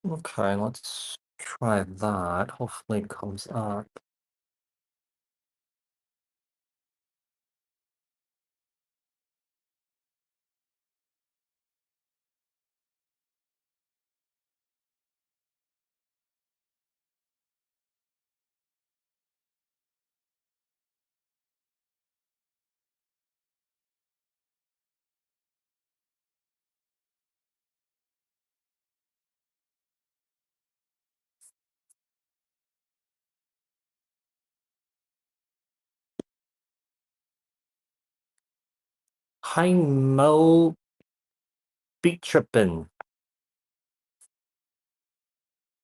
Okay, let's try that. Hopefully it comes up. Hi, Mo Beat Trippin'.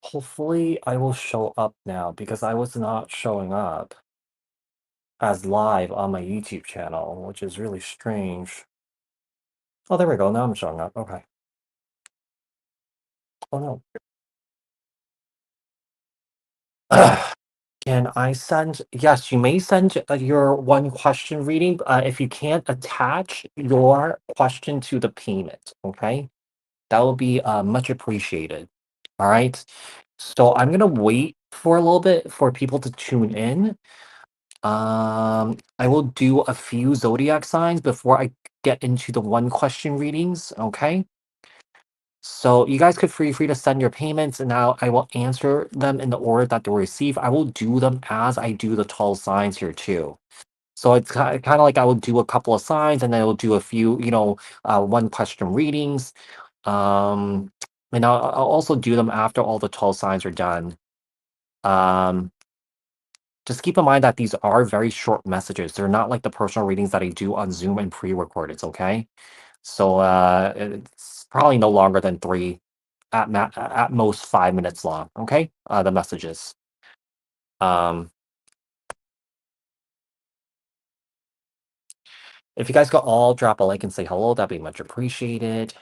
Hopefully I will show up now because I was not showing up as live on my YouTube channel, which is really strange. Oh, there we go. Now I'm showing up. Okay. Oh no. Can I send? Yes, you may send your one question reading if you can't attach your question to the payment. Okay, that will be much appreciated. All right. So I'm gonna wait for a little bit for people to tune in. I will do a few zodiac signs before I get into the one question readings. Okay. So you guys could free to send your payments, and now I will answer them in the order that they were received. I will do them as I do the 12 signs here too. So it's kind of like I will do a couple of signs, and then I will do a few, one question readings. Um, and I'll also do them after all the 12 signs are done. Um, just keep in mind that these are very short messages. They're not like the personal readings that I do on Zoom and pre-recorded. Okay. So it's probably no longer than at most 5 minutes long. Okay, the messages. Um, if you guys could all drop a like and say hello, that'd be much appreciated.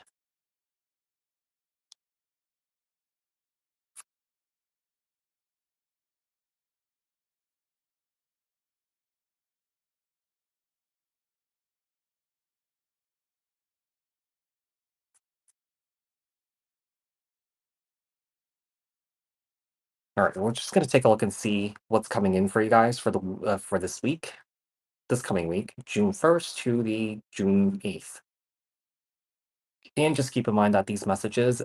All right, we're just gonna take a look and see what's coming in for you guys for this week, this coming week, June 1st to the June 8th. And just keep in mind that these messages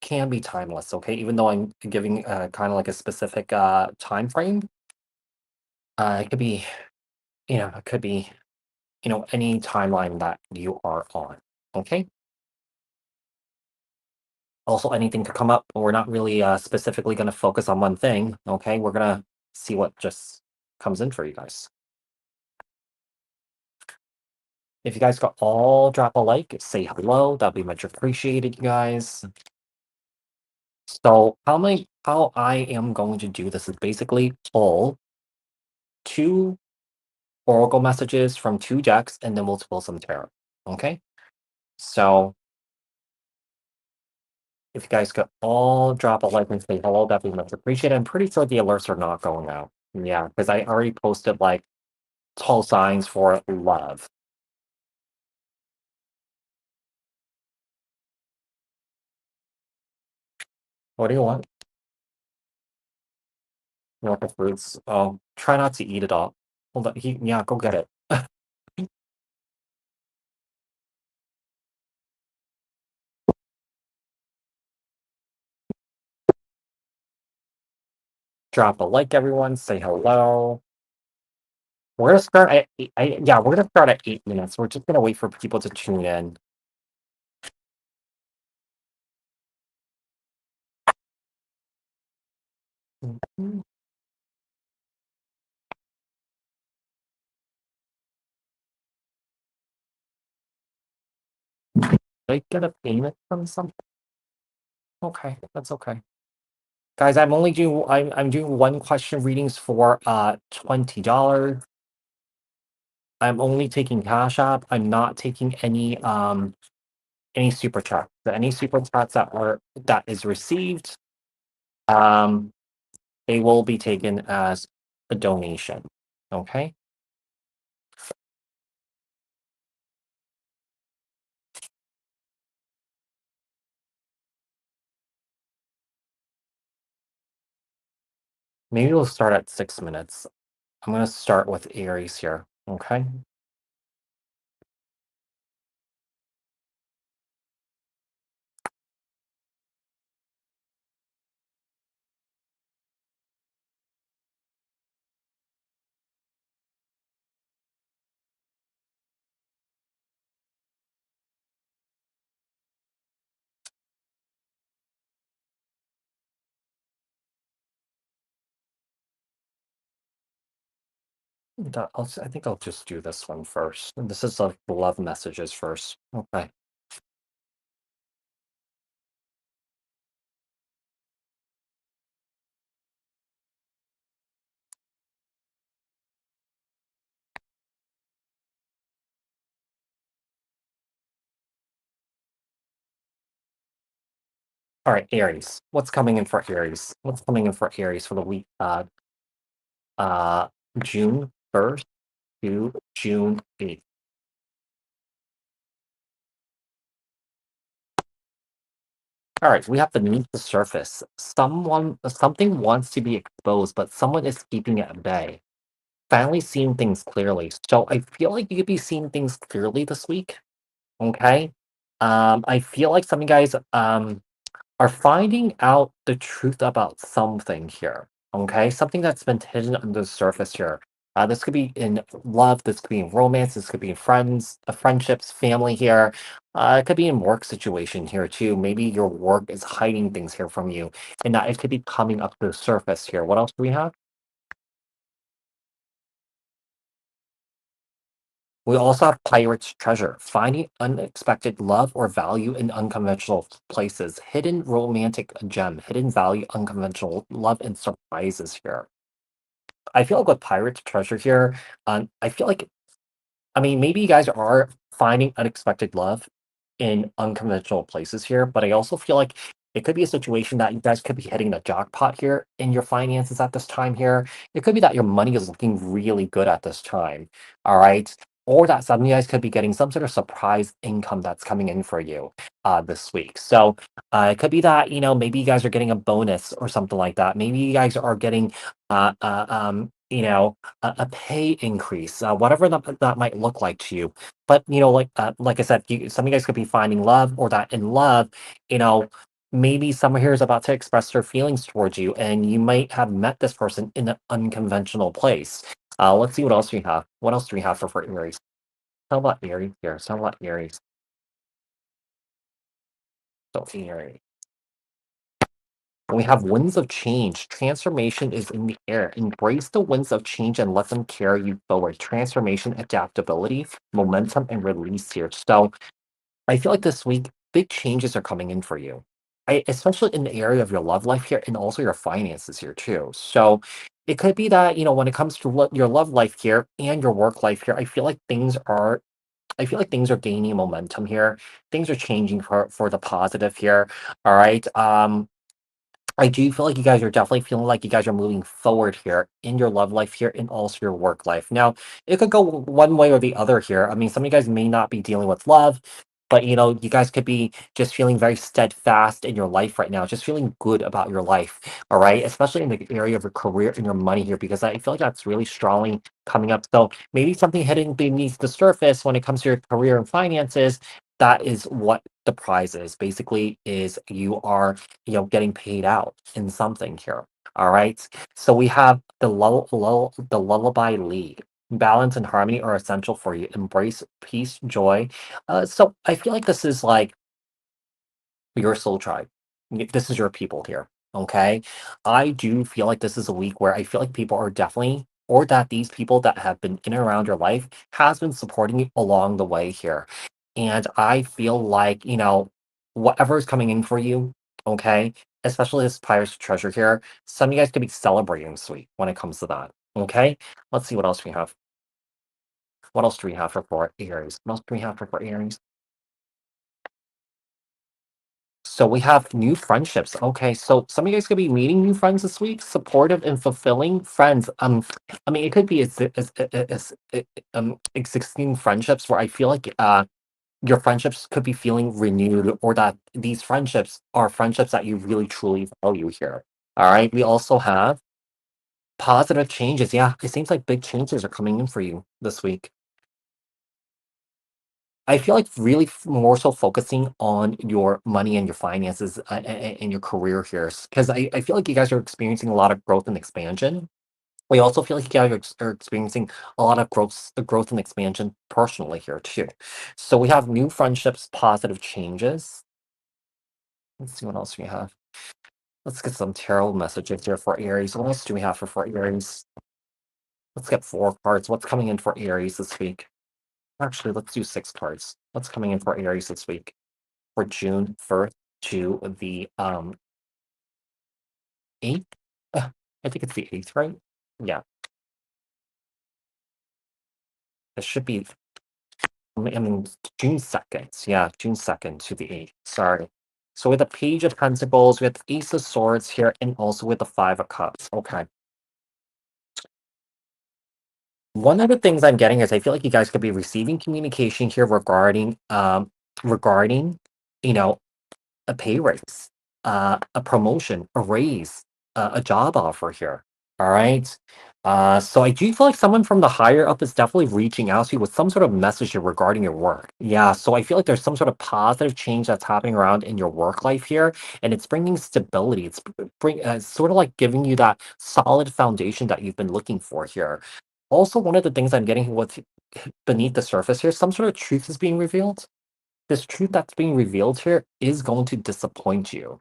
can be timeless. Okay, even though I'm giving kind of like a specific time frame, it could be, it could be any timeline that you are on. Okay. Also, anything could come up. We're not really specifically going to focus on one thing. Okay. We're going to see what just comes in for you guys. If you guys could all drop a like, say hello, that'd be much appreciated, you guys. So, how I am going to do this is basically pull two oracle messages from two decks, and then we'll pull some tarot. Okay. So, if you guys could all drop a like and say hello, that'd be much appreciated. I'm pretty sure the alerts are not going out. Yeah, because I already posted like tall signs for love. What do you want? You want the fruits? Oh, try not to eat it all. Hold on. Yeah, go get it. Drop a like, everyone. Say hello. We're gonna start at yeah, we're gonna start at 8 minutes. We're just gonna wait for people to tune in. Mhm. Did I get a payment from something? Okay, that's okay. Guys, I'm doing one question readings for $20. I'm only taking Cash App. I'm not taking any super chat. Any super chats that is received, um, they will be taken as a donation. Okay. Maybe we'll start at 6 minutes. I'm going to start with Aries here. Okay. I think I'll just do this one first. And this is like love messages first. Okay. All right, Aries. What's coming in for Aries? What's coming in for Aries for the week? Uh, June 1st to June 8th. All right, we have beneath the surface. Something wants to be exposed, but someone is keeping it at bay. Finally seeing things clearly. So I feel like you could be seeing things clearly this week. Okay. I feel like some of you guys are finding out the truth about something here. Okay, something that's been hidden under the surface here. This could be in love, this could be in romance, this could be in friends, friendships, family here. It could be in work situation here too. Maybe your work is hiding things here from you, and that it could be coming up to the surface here. What else do we have? We also have Pirate's Treasure, finding unexpected love or value in unconventional places, hidden romantic gem, hidden value, unconventional love, and surprises here. I feel like with Pirate's Treasure here, I feel like I mean, maybe you guys are finding unexpected love in unconventional places here, but I also feel like it could be a situation that you guys could be hitting the jackpot here in your finances at this time here. It could be that your money is looking really good at this time. All right. Or that some of you guys could be getting some sort of surprise income that's coming in for you this week. So it could be that, maybe you guys are getting a bonus or something like that. Maybe you guys are getting a pay increase, whatever that might look like to you. But like I said, some of you guys could be finding love, or that in love, you know, maybe someone here is about to express their feelings towards you, and you might have met this person in an unconventional place. Let's see what else we have. What else do we have for Aries? How about Aries here? How about Aries? So Aries. We have winds of change. Transformation is in the air. Embrace the winds of change and let them carry you forward. Transformation, adaptability, momentum, and release here. So I feel like this week, big changes are coming in for you. Especially in the area of your love life here and also your finances here too. So it could be that, when it comes to your love life here and your work life here, I feel like things are gaining momentum here. Things are changing for the positive here. All right. I do feel like you guys are definitely feeling like you guys are moving forward here in your love life here and also your work life. Now, it could go one way or the other here. I mean, some of you guys may not be dealing with love, but you guys could be just feeling very steadfast in your life right now, just feeling good about your life. All right. Especially in the area of your career and your money here, because I feel like that's really strongly coming up. So maybe something hidden beneath the surface when it comes to your career and finances. That is what the prize is. Basically, is you are getting paid out in something here. All right. So we have the lullaby league. Balance and harmony are essential for you. Embrace peace, joy. So I feel like this is like your soul tribe. This is your people here. Okay. I do feel like this is a week where I feel like people are definitely, or that these people that have been in and around your life has been supporting you along the way here. And I feel like, whatever is coming in for you, okay, especially this Pirate's Treasure here, some of you guys could be celebrating this week when it comes to that. Okay. Let's see what else we have. What else do we have for Aries? What else do we have for Aries? So we have new friendships. Okay, so some of you guys could be meeting new friends this week, supportive and fulfilling friends. I mean, it could be existing friendships where I feel like your friendships could be feeling renewed, or that these friendships are friendships that you really truly value here. All right. We also have Positive changes, yeah. It seems like big changes are coming in for you this week. I feel like really more so focusing on your money and your finances and your career here. Because I feel like you guys are experiencing a lot of growth and expansion. We also feel like you guys are experiencing a lot of growth and expansion personally here too. So we have new friendships, positive changes. Let's see what else we have. Let's get some tarot messages here for Aries. What else do we have for Aries? Let's get 4 cards. What's coming in for Aries this week? Actually, let's do 6 cards. What's coming in for Aries this week? For June 1st to the 8th? I think it's the 8th, right? Yeah, it should be, I mean, June 2nd. Yeah, June 2nd to the 8th. Sorry. So with the Page of Pentacles, we have the Ace of Swords here, and also with the Five of Cups. Okay. One of the things I'm getting is I feel like you guys could be receiving communication here regarding, you know, a pay raise, a promotion, a raise, a job offer here. All right. So I do feel like someone from the higher up is definitely reaching out to you with some sort of message here regarding your work. Yeah. So I feel like there's some sort of positive change that's happening around in your work life here, and it's bringing stability. It's sort of like giving you that solid foundation that you've been looking for here. Also, one of the things I'm getting with beneath the surface here, some sort of truth is being revealed. This truth that's being revealed here is going to disappoint you.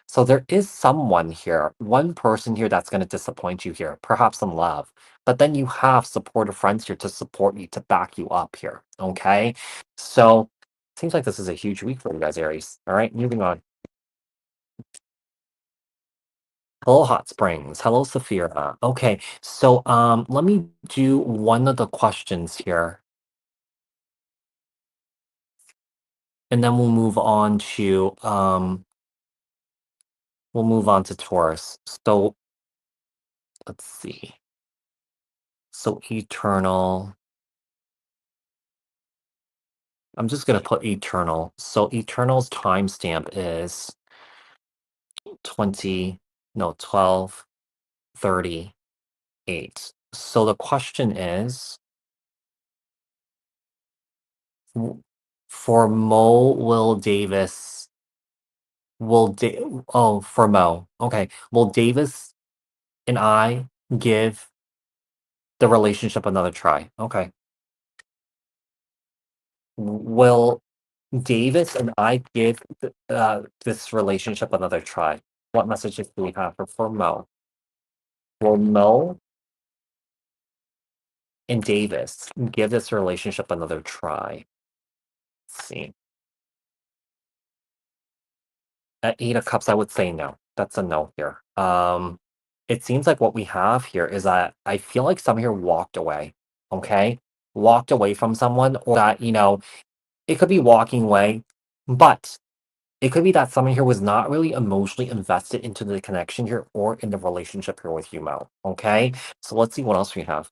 So there is someone here, one person here that's going to disappoint you here, perhaps in love. But then you have supportive friends here to support you, to back you up here. Okay. So seems like this is a huge week for you guys, Aries. All right, moving on. Hello, Hot Springs. Hello, Saphira. Okay, so let me do one of the questions here, and then we'll move on to Taurus. So let's see. So eternal. I'm just gonna put eternal. So eternal's timestamp is 20, no, 12:38. So the question is, w- for Mo, will Davis, will da- oh, for Mo, okay, will Davis and I give the relationship another try? Okay. Will Davis and I give this relationship another try? What messages do we have for Mo? Will Mo and Davis give this relationship another try? Let's see. At 8 of Cups, I would say no. That's a no here. It seems like what we have here is that I feel like someone here walked away. Okay, walked away from someone, or that it could be walking away, but it could be that someone here was not really emotionally invested into the connection here or in the relationship here with you, Mo. Okay, so let's see what else we have.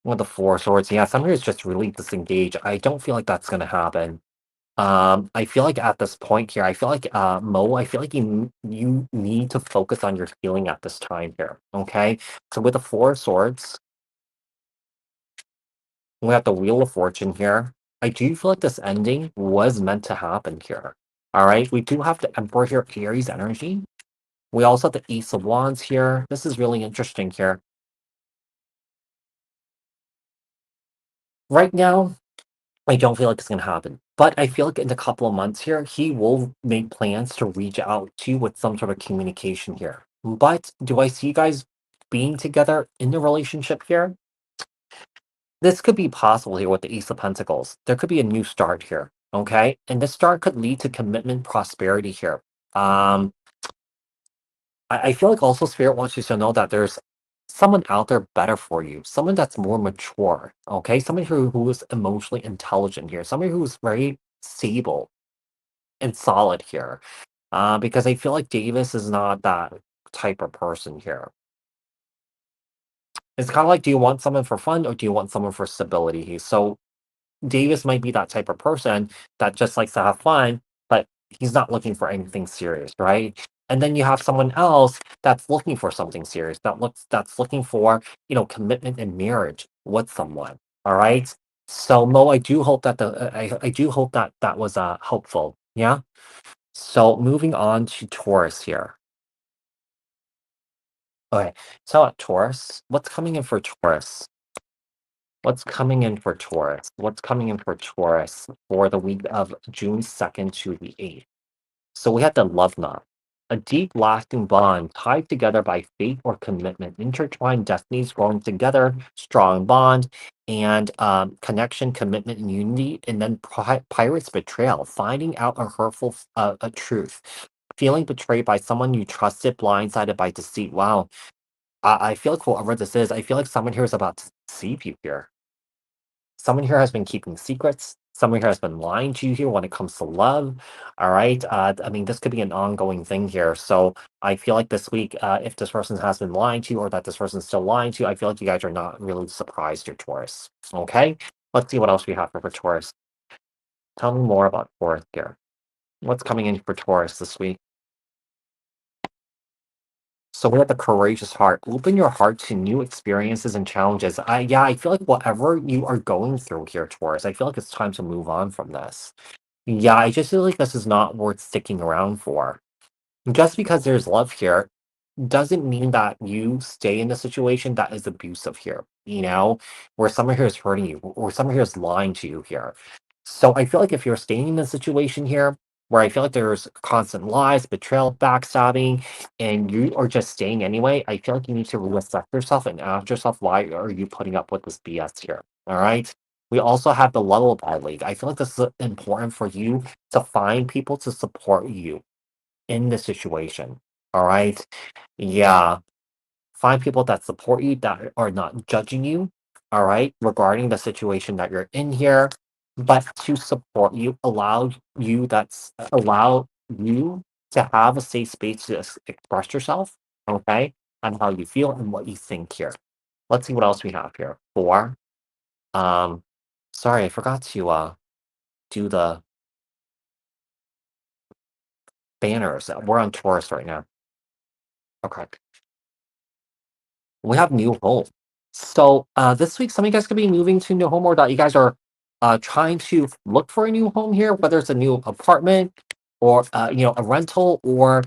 With the Four of Swords, yeah, someone here is just really disengaged. I don't feel like that's gonna happen. I feel like at this point here, I feel like Mo, I feel like you need to focus on your healing at this time here. Okay, so with the Four of Swords, we have the Wheel of Fortune here. I do feel like this ending was meant to happen here. All right, we do have the Emperor here, Aries energy. We also have the Ace of Wands here. This is really interesting here. Right now, I don't feel like it's gonna happen, but I feel like in a couple of months here, he will make plans to reach out to you with some sort of communication here. But do I see you guys being together in the relationship here? This could be possible here with the Ace of Pentacles. There could be a new start here, okay? And this start could lead to commitment, prosperity here. Um, I feel like also Spirit wants you to know that there's someone out there better for you, someone that's more mature, okay? Someone who is emotionally intelligent here, somebody who's very stable and solid here. Because I feel like Davis is not that type of person here. It's kind of like, do you want someone for fun or do you want someone for stability? So Davis might be that type of person that just likes to have fun, but he's not looking for anything serious, right? And then you have someone else that's looking for something serious, that's looking for, commitment and marriage with someone. All right. So Mo, I do hope that I do hope that that was helpful. Yeah. So moving on to Taurus here. Okay. So at Taurus, what's coming in for Taurus? What's coming in for Taurus? What's coming in for Taurus for the week of June 2nd to the 8th? So we had the love knot, a deep, lasting bond tied together by fate or commitment, intertwined destinies growing together, strong bond, and connection, commitment, and unity. And then pirate's betrayal, finding out a hurtful a truth, feeling betrayed by someone you trusted, blindsided by deceit. Wow, I feel like whoever this is, I feel like someone here is about to deceive you here. Someone here has been keeping secrets. Someone here has been lying to you here when it comes to love. All right. I mean, this could be an ongoing thing here. So I feel like this week, if this person has been lying to you or that this person's still lying to you, I feel like you guys are not really surprised you're Taurus. Okay. Let's see what else we have for Taurus. Tell me more about Taurus here. What's coming in for Taurus this week? So we have the courageous heart. Open your heart to new experiences and challenges. I feel like whatever you are going through here, Taurus, I feel like it's time to move on from this. Yeah, I just feel like this is not worth sticking around for. Just because there's love here doesn't mean that you stay in a situation that is abusive here, where someone here is hurting you, or someone here is lying to you here. So I feel like if you're staying in a situation here where I feel like there's constant lies, betrayal, backstabbing, and you are just staying anyway, I feel like you need to reassess yourself and ask yourself, why are you putting up with this BS here? All right. We also have the lullaby league. I feel like this is important for you to find people to support you in the situation. All right. Yeah. Find people that support you, that are not judging you, all right, regarding the situation that you're in here, but to support you, allow you to have a safe space to express yourself, okay, on how you feel and what you think here. Let's see what else we have here. Four. Um, sorry, I forgot to do the banners. We're on Taurus right now. Okay. We have new home. So this week, some of you guys could be moving to a new home, or that you guys are trying to look for a new home here, whether it's a new apartment or a rental, or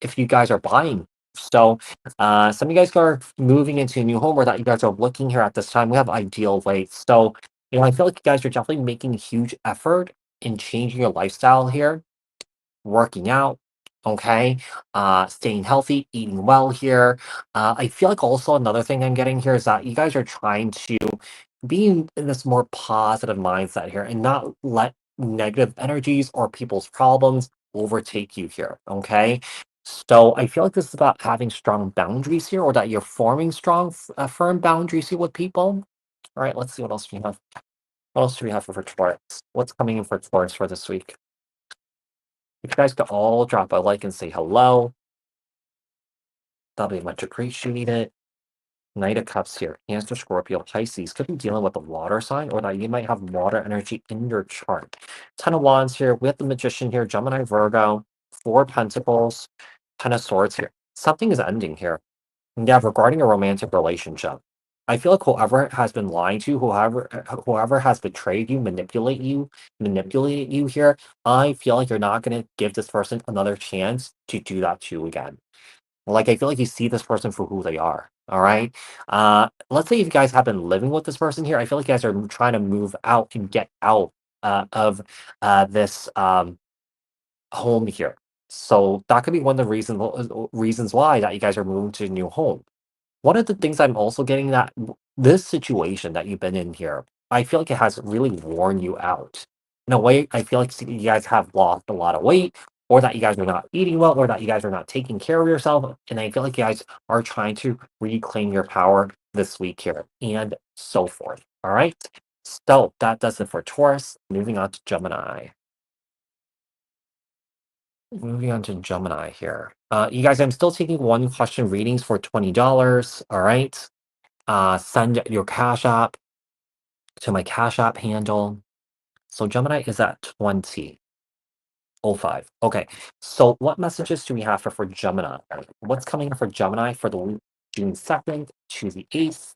if you guys are buying. So some of you guys are moving into a new home, or that you guys are looking here at this time. We have ideal weights. So I feel like you guys are definitely making a huge effort in changing your lifestyle here, working out, okay, staying healthy, eating well here. I feel like also another thing I'm getting here is that you guys are trying to be in this more positive mindset here and not let negative energies or people's problems overtake you here, okay? So I feel like this is about having strong boundaries here, or that you're forming strong, firm boundaries here with people. All right, let's see what else we have. What else do we have for Taurus? What's coming in for Taurus for this week? If you guys could all drop a like and say hello, that'll be much appreciated. Knight of Cups here. Cancer, Scorpio, Pisces could be dealing with a water sign, or that you might have water energy in your chart. Ten of Wands here. We have the Magician here. Gemini, Virgo. Four Pentacles. Ten of Swords here. Something is ending here. Yeah, regarding a romantic relationship. I feel like whoever has been lying to you, whoever has betrayed you, manipulated you here, I feel like you're not gonna give this person another chance to do that to you again. Like, I feel like you see this person for who they are. All right. Let's say if you guys have been living with this person here, I feel like you guys are trying to move out and get out of this home here. So that could be one of the reasons why that you guys are moving to a new home. One of the things I'm also getting, that this situation that you've been in here, I feel like it has really worn you out. In a way, I feel like you guys have lost a lot of weight, or that you guys are not eating well, or that you guys are not taking care of yourself. And I feel like you guys are trying to reclaim your power this week here, and so forth. All right. So that does it for Taurus. Moving on to Gemini. Moving on to Gemini here. You guys, I'm still taking one question readings for $20. All right. Send your Cash App to my Cash App handle. So Gemini is at 20. Oh, 05. Okay. So what messages do we have for Gemini? What's coming up for Gemini for the week June 2nd to the 8th?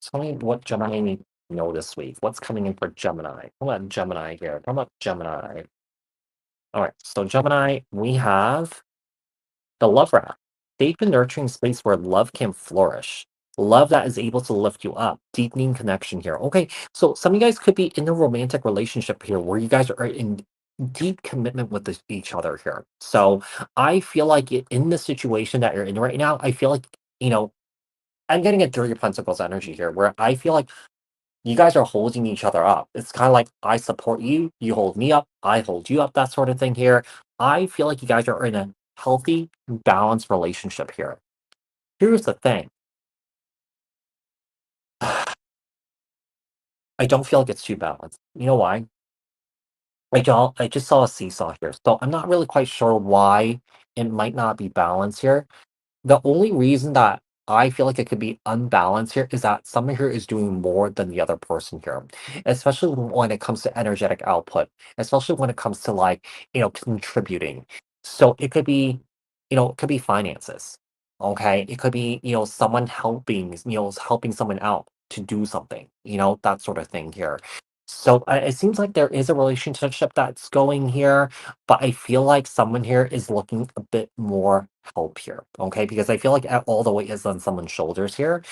Tell me what Gemini needs to know this week. What's coming in for Gemini? Come on, Gemini here. Come up, Gemini. All right. So Gemini, we have the love wrap. Safe and nurturing space where love can flourish. Love that is able to lift you up. Deepening connection here. Okay. So some of you guys could be in a romantic relationship here where you guys are in deep commitment with each other here. So I feel like in the situation that you're in right now, I feel like, I'm getting a Three of Pentacles energy here where I feel like you guys are holding each other up. It's kind of like I support you, you hold me up, I hold you up, that sort of thing here. I feel like you guys are in a healthy, balanced relationship here. Here's the thing. I don't feel like it's too balanced. You know why? I just saw a seesaw here. So I'm not really quite sure why it might not be balanced here. The only reason that I feel like it could be unbalanced here is that someone here is doing more than the other person here, especially when it comes to energetic output, especially when it comes to like, contributing. So it could be finances. Okay. It could be, someone helping, helping someone out to do something, that sort of thing here. So it seems like there is a relationship that's going here, but I feel like someone here is looking a bit more help here, okay? Because I feel like all the weight is on someone's shoulders here.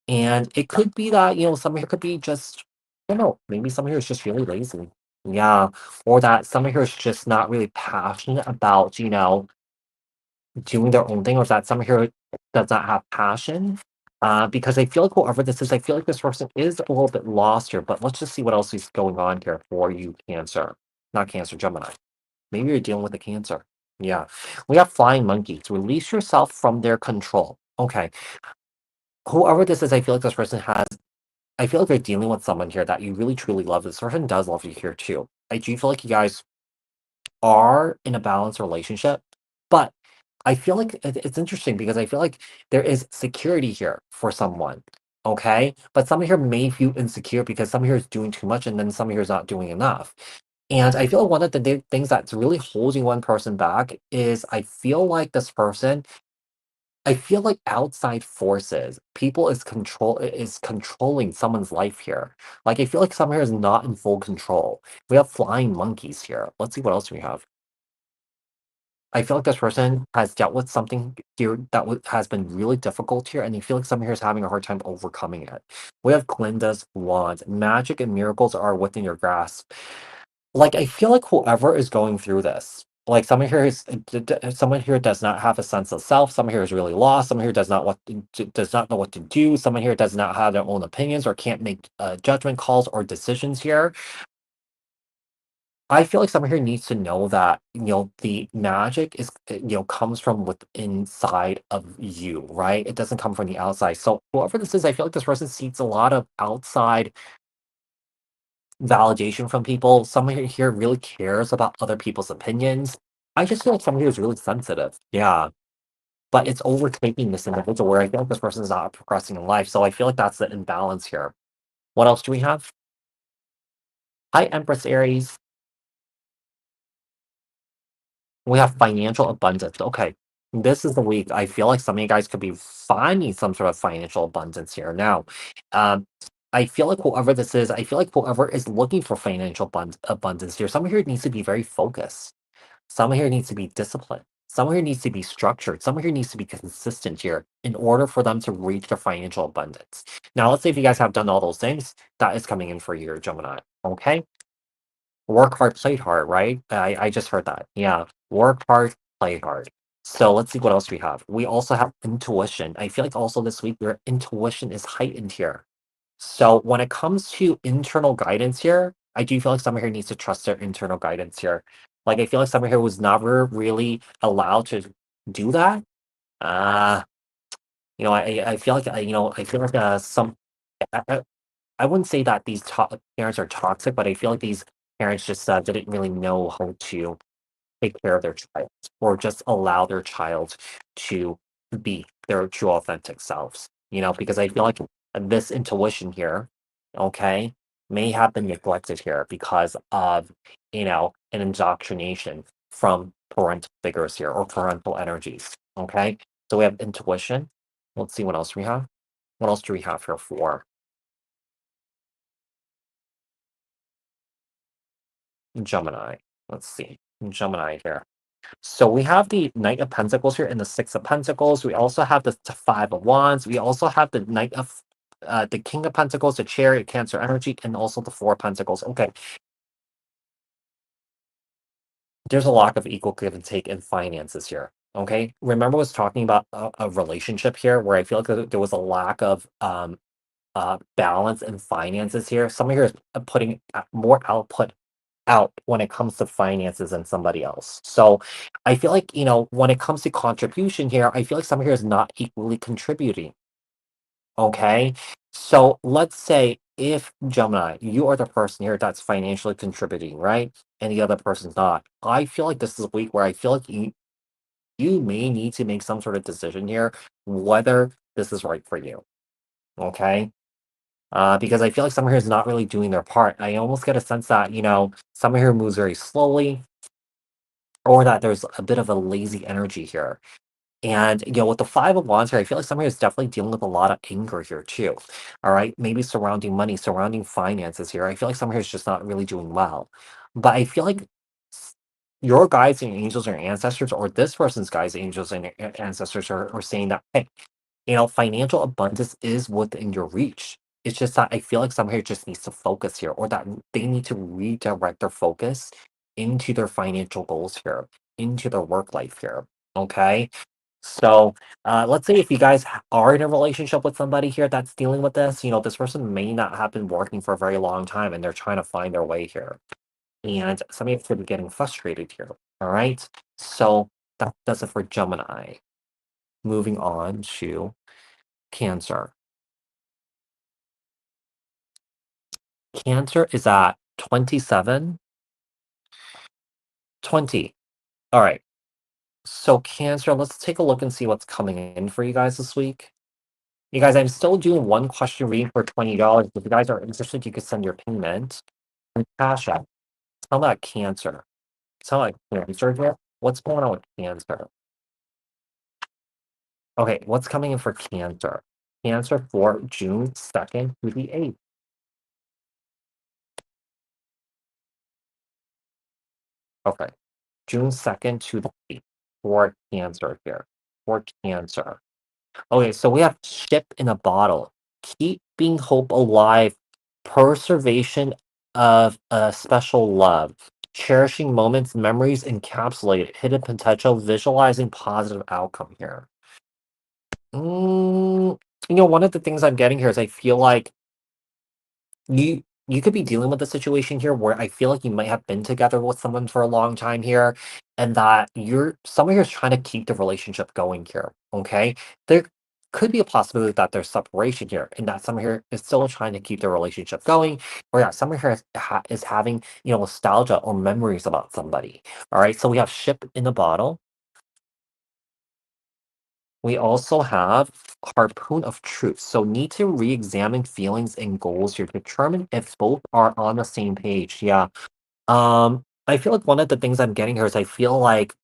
And it could be that, someone here could be just, I don't know, maybe someone here is just really lazy. Yeah. Or that someone here is just not really passionate about, doing their own thing, or that someone here does not have passion. Because I feel like whoever this is, I feel like this person is a little bit lost here, but let's just see what else is going on here for you, Cancer. Not Cancer, Gemini. Maybe you're dealing with a Cancer. Yeah. We have flying monkeys. Release yourself from their control. Okay. Whoever this is, I feel like this person has, I feel like they're dealing with someone here that you really truly love. This person does love you here too. I do feel like you guys are in a balanced relationship, but I feel like it's interesting because I feel like there is security here for someone. Okay. But someone here may feel insecure because someone here is doing too much and then someone here is not doing enough. And I feel like one of the things that's really holding one person back is I feel like this person, I feel like outside forces, people is controlling someone's life here. Like I feel like someone here is not in full control. We have flying monkeys here. Let's see what else we have. I feel like this person has dealt with something here that has been really difficult here, and you feel like someone here is having a hard time overcoming it. We have Glinda's wand. Magic and miracles are within your grasp. Like, I feel like whoever is going through this, like someone here is someone here does not have a sense of self. Someone here is really lost. Someone here does not know what to do. Someone here does not have their own opinions or can't make judgment calls or decisions here. I feel like someone here needs to know that, the magic is, comes from within inside of you, right? It doesn't come from the outside. So whoever this is, I feel like this person seeks a lot of outside validation from people. Someone here really cares about other people's opinions. I just feel like someone here is really sensitive. Yeah. But it's overtaking this individual where I feel like this person is not progressing in life. So I feel like that's the imbalance here. What else do we have? Hi, Empress Aries. We have financial abundance. Okay. This is the week. I feel like some of you guys could be finding some sort of financial abundance here. Now, um, I feel like whoever this is, I feel like whoever is looking for financial abundance here, someone here needs to be very focused. Someone here needs to be disciplined. Someone here needs to be structured. Someone here needs to be consistent here in order for them to reach their financial abundance. Now, let's say if you guys have done all those things, that is coming in for your Gemini. Okay. Work hard, play hard, right? I just heard that. Yeah. Work hard, play hard. So let's see what else we have. We also have intuition. I feel like also this week your intuition is heightened here. So when it comes to internal guidance here, I do feel like someone here needs to trust their internal guidance here. Like I feel like someone here was never really allowed to do that. Uh, I feel like I feel like some I, I I wouldn't say that these parents are toxic, but I feel like these parents just didn't really know how to take care of their child or just allow their child to be their true authentic selves. Because I feel like this intuition here, okay? may have been neglected here because of, an indoctrination from parental figures here or parental energies. Okay. So we have intuition. Let's see what else we have. What else do we have here for Gemini? Let's see. Gemini here. So we have the Knight of Pentacles here and the Six of Pentacles. We also have the Five of Wands. We also have the the King of Pentacles, the Chariot, Cancer energy, and also the Four of Pentacles. Okay, there's a lack of equal give and take in finances here. Okay, remember I was talking about a relationship here where I feel like there was a lack of balance in finances here. Someone here is putting more output out when it comes to finances than somebody else. So I feel like, when it comes to contribution here, I feel like someone here is not equally contributing. Okay. So let's say if Gemini, you are the person here that's financially contributing, right? And the other person's not. I feel like this is a week where I feel like you may need to make some sort of decision here, whether this is right for you. Okay. Because I feel like someone here is not really doing their part. I almost get a sense that, someone here moves very slowly, or that there's a bit of a lazy energy here. And, with the Five of Wands here, I feel like someone here is definitely dealing with a lot of anger here too. All right. Maybe surrounding money, surrounding finances here. I feel like someone here is just not really doing well. But I feel like s- your guides and angels or ancestors, or this person's guides, angels, and ancestors are saying that, hey, financial abundance is within your reach. It's just that I feel like someone here just needs to focus here, or that they need to redirect their focus into their financial goals here, into their work life here. Okay. So let's say if you guys are in a relationship with somebody here that's dealing with this, this person may not have been working for a very long time and they're trying to find their way here. And somebody could be getting frustrated here. All right. So that does it for Gemini. Moving on to Cancer. Cancer is at 27, 20. All right. So, Cancer, let's take a look and see what's coming in for you guys this week. You guys, I'm still doing one question reading for $20. If you guys are interested, you can send your payment on CashApp. Tell about Cancer. Tell about Cancer here. What's going on with Cancer? Okay, what's coming in for Cancer? Cancer for June 2nd to the 8th. Okay, June 2nd to the 8th for Cancer here. For Cancer. Okay, so we have ship in a bottle, keeping hope alive, preservation of a special love, cherishing moments, memories encapsulated, hidden potential, visualizing positive outcome here. One of the things I'm getting here is I feel like you could be dealing with a situation here where I feel like you might have been together with someone for a long time here, and that someone here is trying to keep the relationship going here. Okay, there could be a possibility that there's separation here, and that someone here is still trying to keep the relationship going, or yeah, someone here is having nostalgia or memories about somebody. All right, so we have ship in a bottle. We also have harpoon of truth. So need to re-examine feelings and goals here, determine if both are on the same page. Yeah. I feel like one of the things I'm getting here is I feel like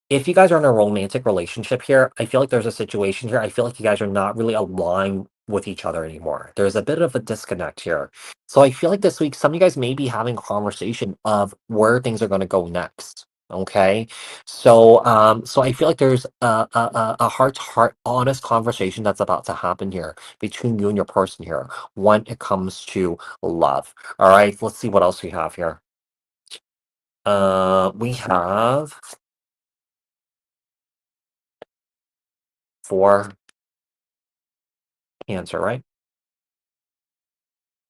if you guys are in a romantic relationship here, I feel like there's a situation here. I feel like you guys are not really aligned with each other anymore. There's a bit of a disconnect here. So I feel like this week, some of you guys may be having a conversation of where things are going to go next. Okay. So I feel like there's a heart to heart, honest conversation that's about to happen here between you and your person here when it comes to love. All right. Let's see what else we have here. We have for Cancer, right?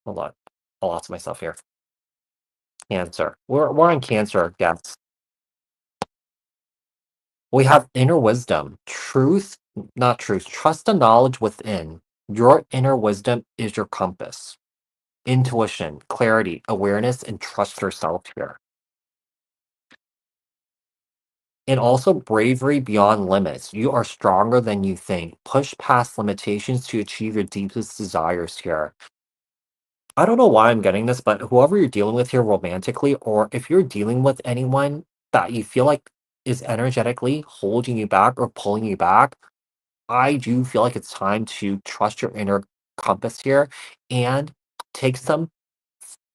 Hold on. I lost myself here. Cancer. We're on Cancer, yes. We have inner wisdom, truth, not truth, trust the knowledge within. Your inner wisdom is your compass. Intuition, clarity, awareness, and trust yourself here. And also bravery beyond limits. You are stronger than you think. Push past limitations to achieve your deepest desires here. I don't know why I'm getting this, but whoever you're dealing with here romantically, or if you're dealing with anyone that you feel like is energetically holding you back or pulling you back, I do feel like it's time to trust your inner compass here and take some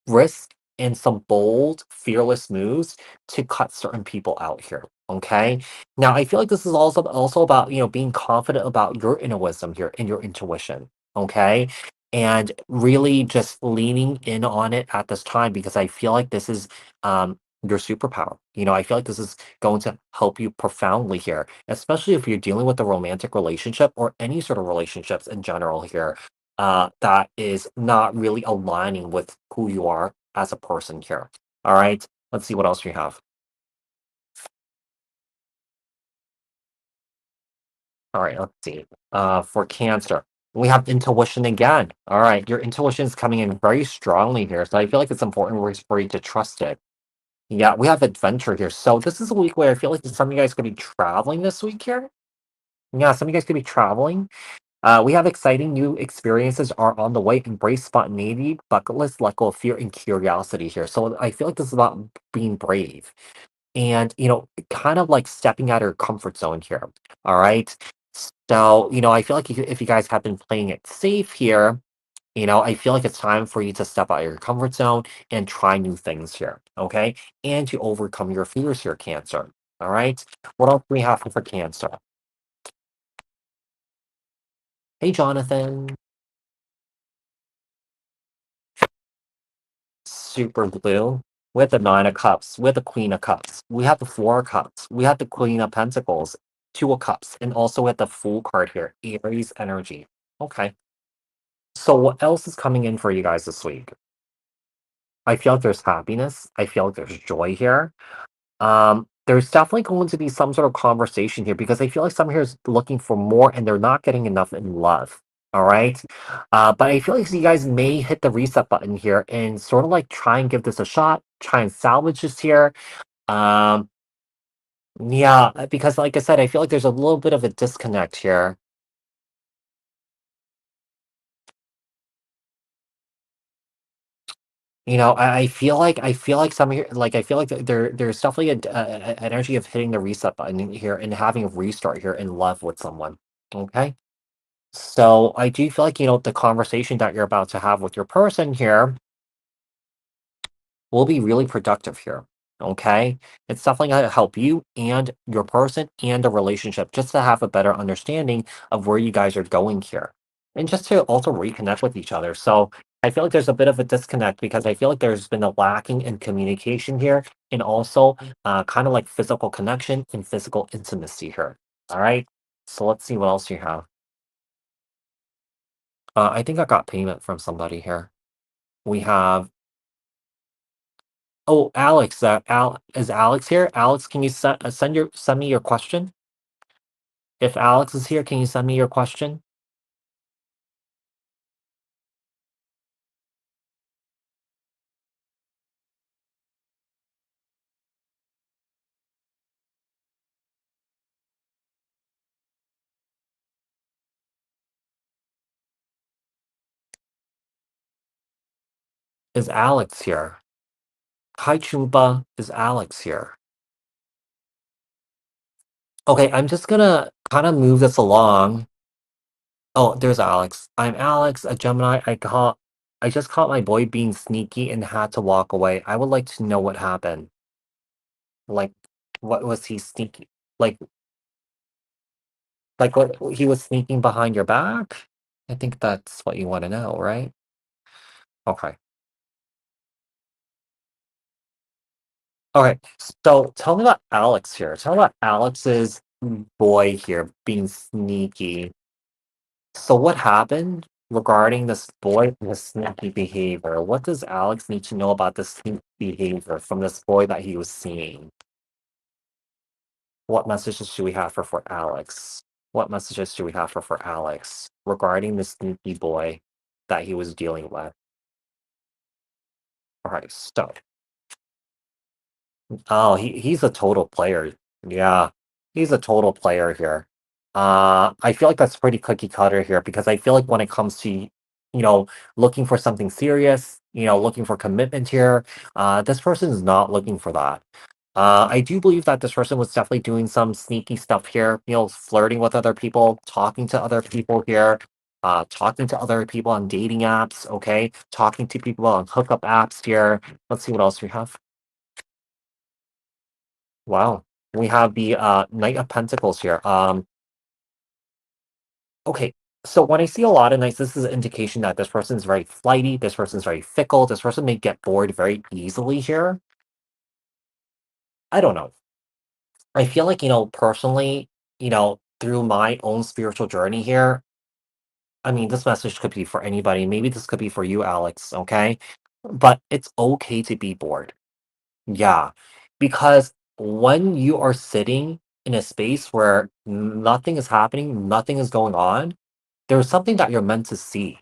risk and some bold, fearless moves to cut certain people out here. Okay. Now I feel like this is also about, being confident about your inner wisdom here and your intuition. Okay. And really just leaning in on it at this time because I feel like this is your superpower. I feel like this is going to help you profoundly here, especially if you're dealing with a romantic relationship or any sort of relationships in general here, that is not really aligning with who you are as a person here. All right, let's see what else we have. All right, let's see. For Cancer, we have intuition again. All right, your intuition is coming in very strongly here, so I feel like it's important for you to trust it. Yeah, we have adventure here. So this is a week where I feel like some of you guys could be traveling this week here. Yeah, some of you guys could be traveling. We have exciting new experiences are on the way. Embrace spontaneity, bucket list, let go of fear and curiosity here. So I feel like this is about being brave and, kind of like stepping out of your comfort zone here. All right. So, I feel like if you guys have been playing it safe here, I feel like it's time for you to step out of your comfort zone and try new things here. Okay. And to overcome your fears here, Cancer. All right. What else do we have for Cancer? Hey, Jonathan. Super blue. We have the Nine of Cups. We have the Queen of Cups. We have the Four of Cups. We have the Queen of Pentacles, Two of Cups, and also we have the Fool card here, Aries energy. Okay. So what else is coming in for you guys this week? I feel like there's happiness. I feel like there's joy here. There's definitely going to be some sort of conversation here because I feel like someone here is looking for more and they're not getting enough in love. All right. But I feel like you guys may hit the reset button here and sort of like try and give this a shot, try and salvage this here. Um, yeah, because like I said, I feel like there's a little bit of a disconnect here. I feel like some here, like I feel like there's definitely a energy of hitting the reset button here and having a restart here in love with someone. Okay. So I do feel like, the conversation that you're about to have with your person here will be really productive here. Okay. It's definitely going to help you and your person and the relationship just to have a better understanding of where you guys are going here and just to also reconnect with each other. So I feel like there's a bit of a disconnect because I feel like there's been a lacking in communication here and also kind of like physical connection and physical intimacy here. All right. So let's see what else you have. I think I got payment from somebody here. We have oh, Alex, is Alex here? Alex, can you send me your question? If Alex is here, can you send me your question? Is Alex here? Hi, Chumba. Is Alex here? Okay, I'm just gonna kind of move this along. Oh, there's Alex. I'm Alex, a Gemini. I just caught my boy being sneaky and had to walk away. I would like to know what happened. Like, what was he sneaky? Like, like what he was sneaking behind your back? I think that's what you want to know, right? Okay. Okay. So tell me about Alex here. Tell me about Alex's boy here being sneaky. So what happened regarding this boy and his sneaky behavior? What does Alex need to know about this sneaky behavior from this boy that he was seeing? What messages do we have for Alex? What messages do we have for Alex regarding the sneaky boy that he was dealing with? All right, so oh, he's a total player. Yeah, he's a total player here. I feel like that's pretty cookie cutter here because I feel like when it comes to, looking for something serious, looking for commitment here, this person is not looking for that. I do believe that this person was definitely doing some sneaky stuff here, flirting with other people, talking to other people here, talking to other people on dating apps, okay? Talking to people on hookup apps here. Let's see what else we have. Wow. We have the Knight of Pentacles here. Okay. So when I see a lot of knights, this is an indication that this person is very flighty, this person is very fickle, this person may get bored very easily here. I don't know. I feel like, personally, through my own spiritual journey here, I mean, this message could be for anybody. Maybe this could be for you, Alex, okay? But it's okay to be bored. Yeah, because when you are sitting in a space where nothing is happening, nothing is going on, there's something that you're meant to see.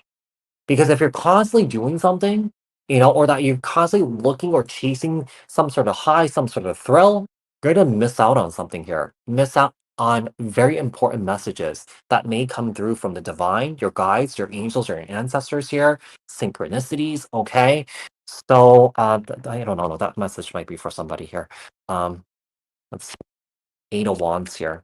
Because if you're constantly doing something, or that you're constantly looking or chasing some sort of high, some sort of thrill, you're gonna miss out on something here. Miss out on very important messages that may come through from the divine, your guides, your angels, your ancestors here, synchronicities, okay? So I don't know, no, that message might be for somebody here. Um, let's see, Eight of Wands here.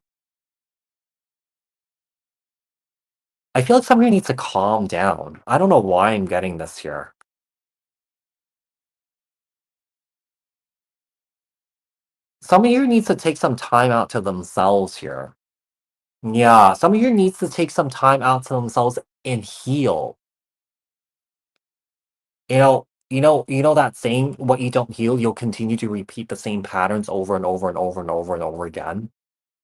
I feel like somebody needs to calm down. I don't know why I'm getting this here. Some of you needs to take some time out to themselves here. Yeah, some of you needs to take some time out to themselves and heal. You know that saying, what you don't heal, you'll continue to repeat the same patterns over and over and over and over and over again.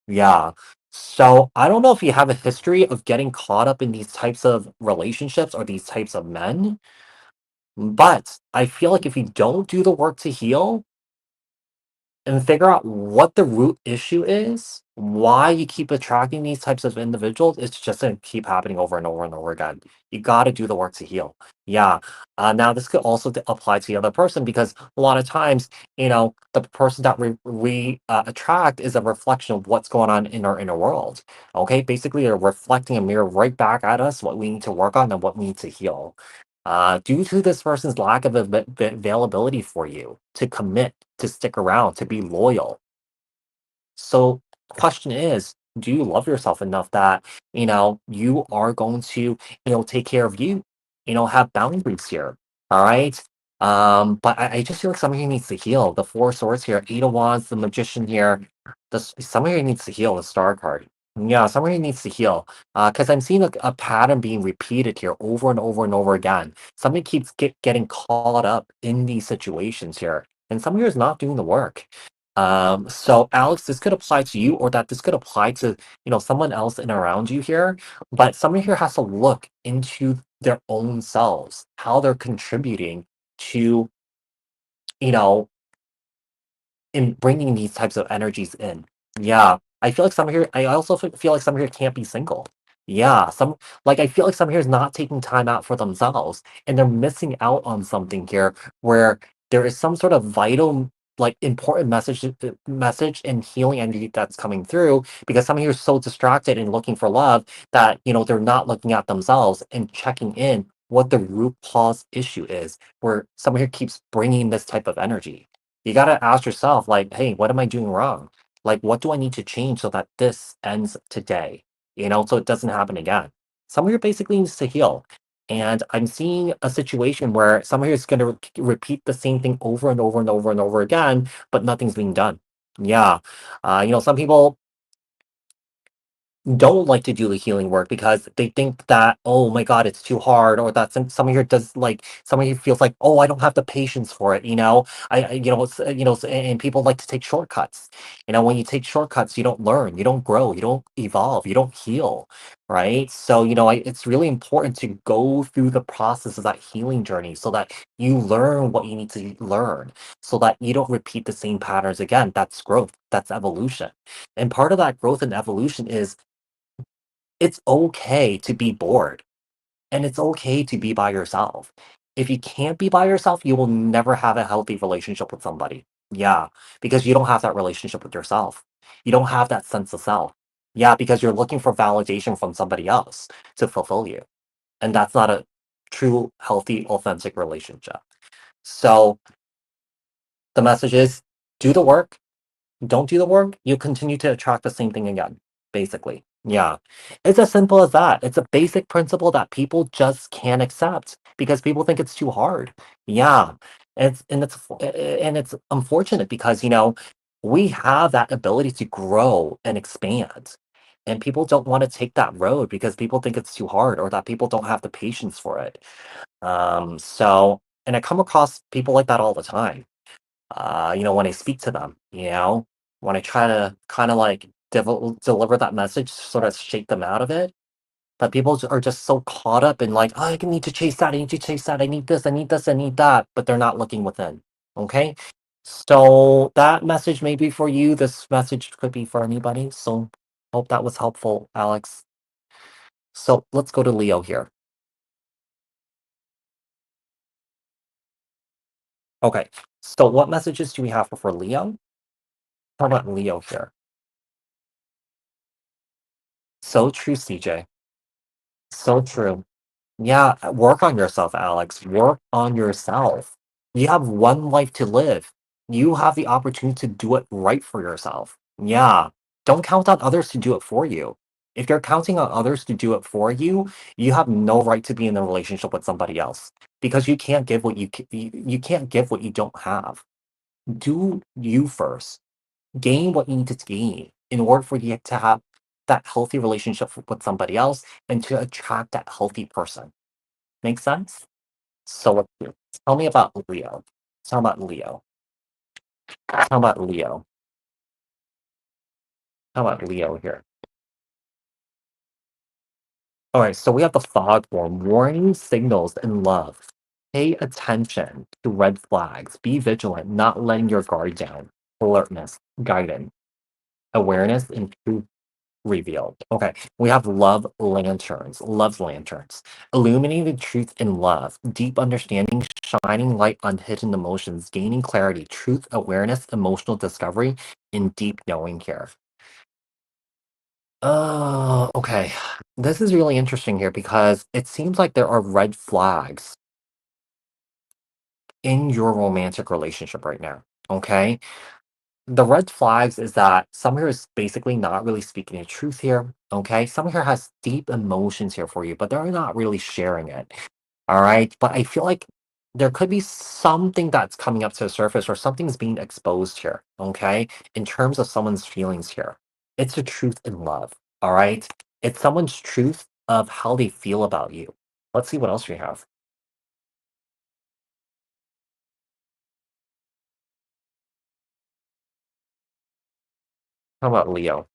Yeah. So I don't know if you have a history of getting caught up in these types of relationships or these types of men, but I feel like if you don't do the work to heal, and figure out what the root issue is, why you keep attracting these types of individuals, it's just gonna keep happening over and over and over again. You gotta do the work to heal. Yeah. Now this could also apply to the other person because a lot of times, the person that we attract is a reflection of what's going on in our inner world. Okay, basically, they're reflecting a mirror right back at us what we need to work on and what we need to heal. Due to this person's lack of availability for you to commit, to stick around, to be loyal. So, question is, do you love yourself enough that, you are going to, take care of you, have boundaries here. All right. But I just feel like some of you needs to heal. The Four Swords here, Eight of Wands, the Magician here. Some of you needs to heal the Star card. Yeah, some of you needs to heal. Because I'm seeing a pattern being repeated here over and over and over again. Somebody keeps getting caught up in these situations here. And some of you is not doing the work. So Alex, this could apply to you or that this could apply to, someone else in around you here, but someone here has to look into their own selves, how they're contributing to, you know, in bringing these types of energies in. Yeah, I feel like some here. I also feel like some here can't be single. Yeah, I feel like some here is not taking time out for themselves, and they're missing out on something here where there is some sort of vital, important message and healing energy that's coming through because some here is so distracted and looking for love that they're not looking at themselves and checking in what the root cause issue is, where someone here keeps bringing this type of energy. You gotta ask yourself, like, hey, what am I doing wrong? Like, what do I need to change so that this ends today? So it doesn't happen again. Somewhere basically needs to heal. And I'm seeing a situation where somewhere is going to repeat the same thing over and over and over and over again, but nothing's being done. Yeah. Some people don't like to do the healing work because they think that, oh my god, it's too hard, or that someone here does, like, someone here feels like, oh, I don't have the patience for it. And people like to take shortcuts. When you take shortcuts, you don't learn, you don't grow, you don't evolve, you don't heal, right? So it's really important to go through the process of that healing journey so that you learn what you need to learn, so that you don't repeat the same patterns again. That's growth, that's evolution. And part of that growth and evolution is it's okay to be bored, and it's okay to be by yourself. If you can't be by yourself, you will never have a healthy relationship with somebody. Yeah, because you don't have that relationship with yourself. You don't have that sense of self. Yeah, because you're looking for validation from somebody else to fulfill you. And that's not a true, healthy, authentic relationship. So the message is do the work, don't do the work, you continue to attract the same thing again, basically. Yeah. It's as simple as that. It's a basic principle that people just can't accept because people think it's too hard. Yeah. And it's unfortunate because, we have that ability to grow and expand. And people don't want to take that road because people think it's too hard or that people don't have the patience for it. And I come across people like that all the time. When I speak to them, when I try to kind of like deliver that message, sort of shake them out of it. But people are just so caught up in like, oh, I need to chase that, I need to chase that, I need this, I need this, I need that, but they're not looking within. Okay. So that message may be for you. This message could be for anybody. So hope that was helpful, Alex. So let's go to Leo here. Okay. So what messages do we have for Leo? How about Leo here? So true, CJ. So true. Yeah, work on yourself, Alex. Work on yourself. You have one life to live. You have the opportunity to do it right for yourself. Yeah. Don't count on others to do it for you. If you're counting on others to do it for you, you have no right to be in a relationship with somebody else because you can't give what you can't give what you don't have. Do you first. Gain what you need to gain in order for you to have that healthy relationship with somebody else and to attract that healthy person. Make sense? So let's do. Tell me about Leo. Tell about Leo. How about Leo? How about Leo here? All right, so we have the foghorn warning signals in love. Pay attention to red flags. Be vigilant, not letting your guard down. Alertness, guidance, awareness, and truth revealed. Okay, we have love lanterns, illuminating the truth in love, deep understanding, shining light on hidden emotions, gaining clarity, truth, awareness, emotional discovery, and deep knowing here. Oh, okay. This is really interesting here because it seems like there are red flags in your romantic relationship right now. Okay. The red flags is that some here is basically not really speaking the truth here. Okay. Some here has deep emotions here for you, but they're not really sharing it. All right. But I feel like there could be something that's coming up to the surface or something's being exposed here. Okay. In terms of someone's feelings here, it's the truth in love. All right. It's someone's truth of how they feel about you. Let's see what else we have. How about Leo?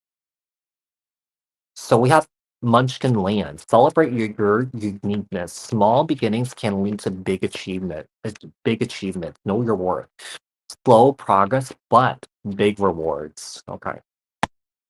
So we have Munchkin Land. Celebrate your uniqueness. Small beginnings can lead to big achievement. Big achievement. Know your worth. Slow progress, but big rewards. Okay.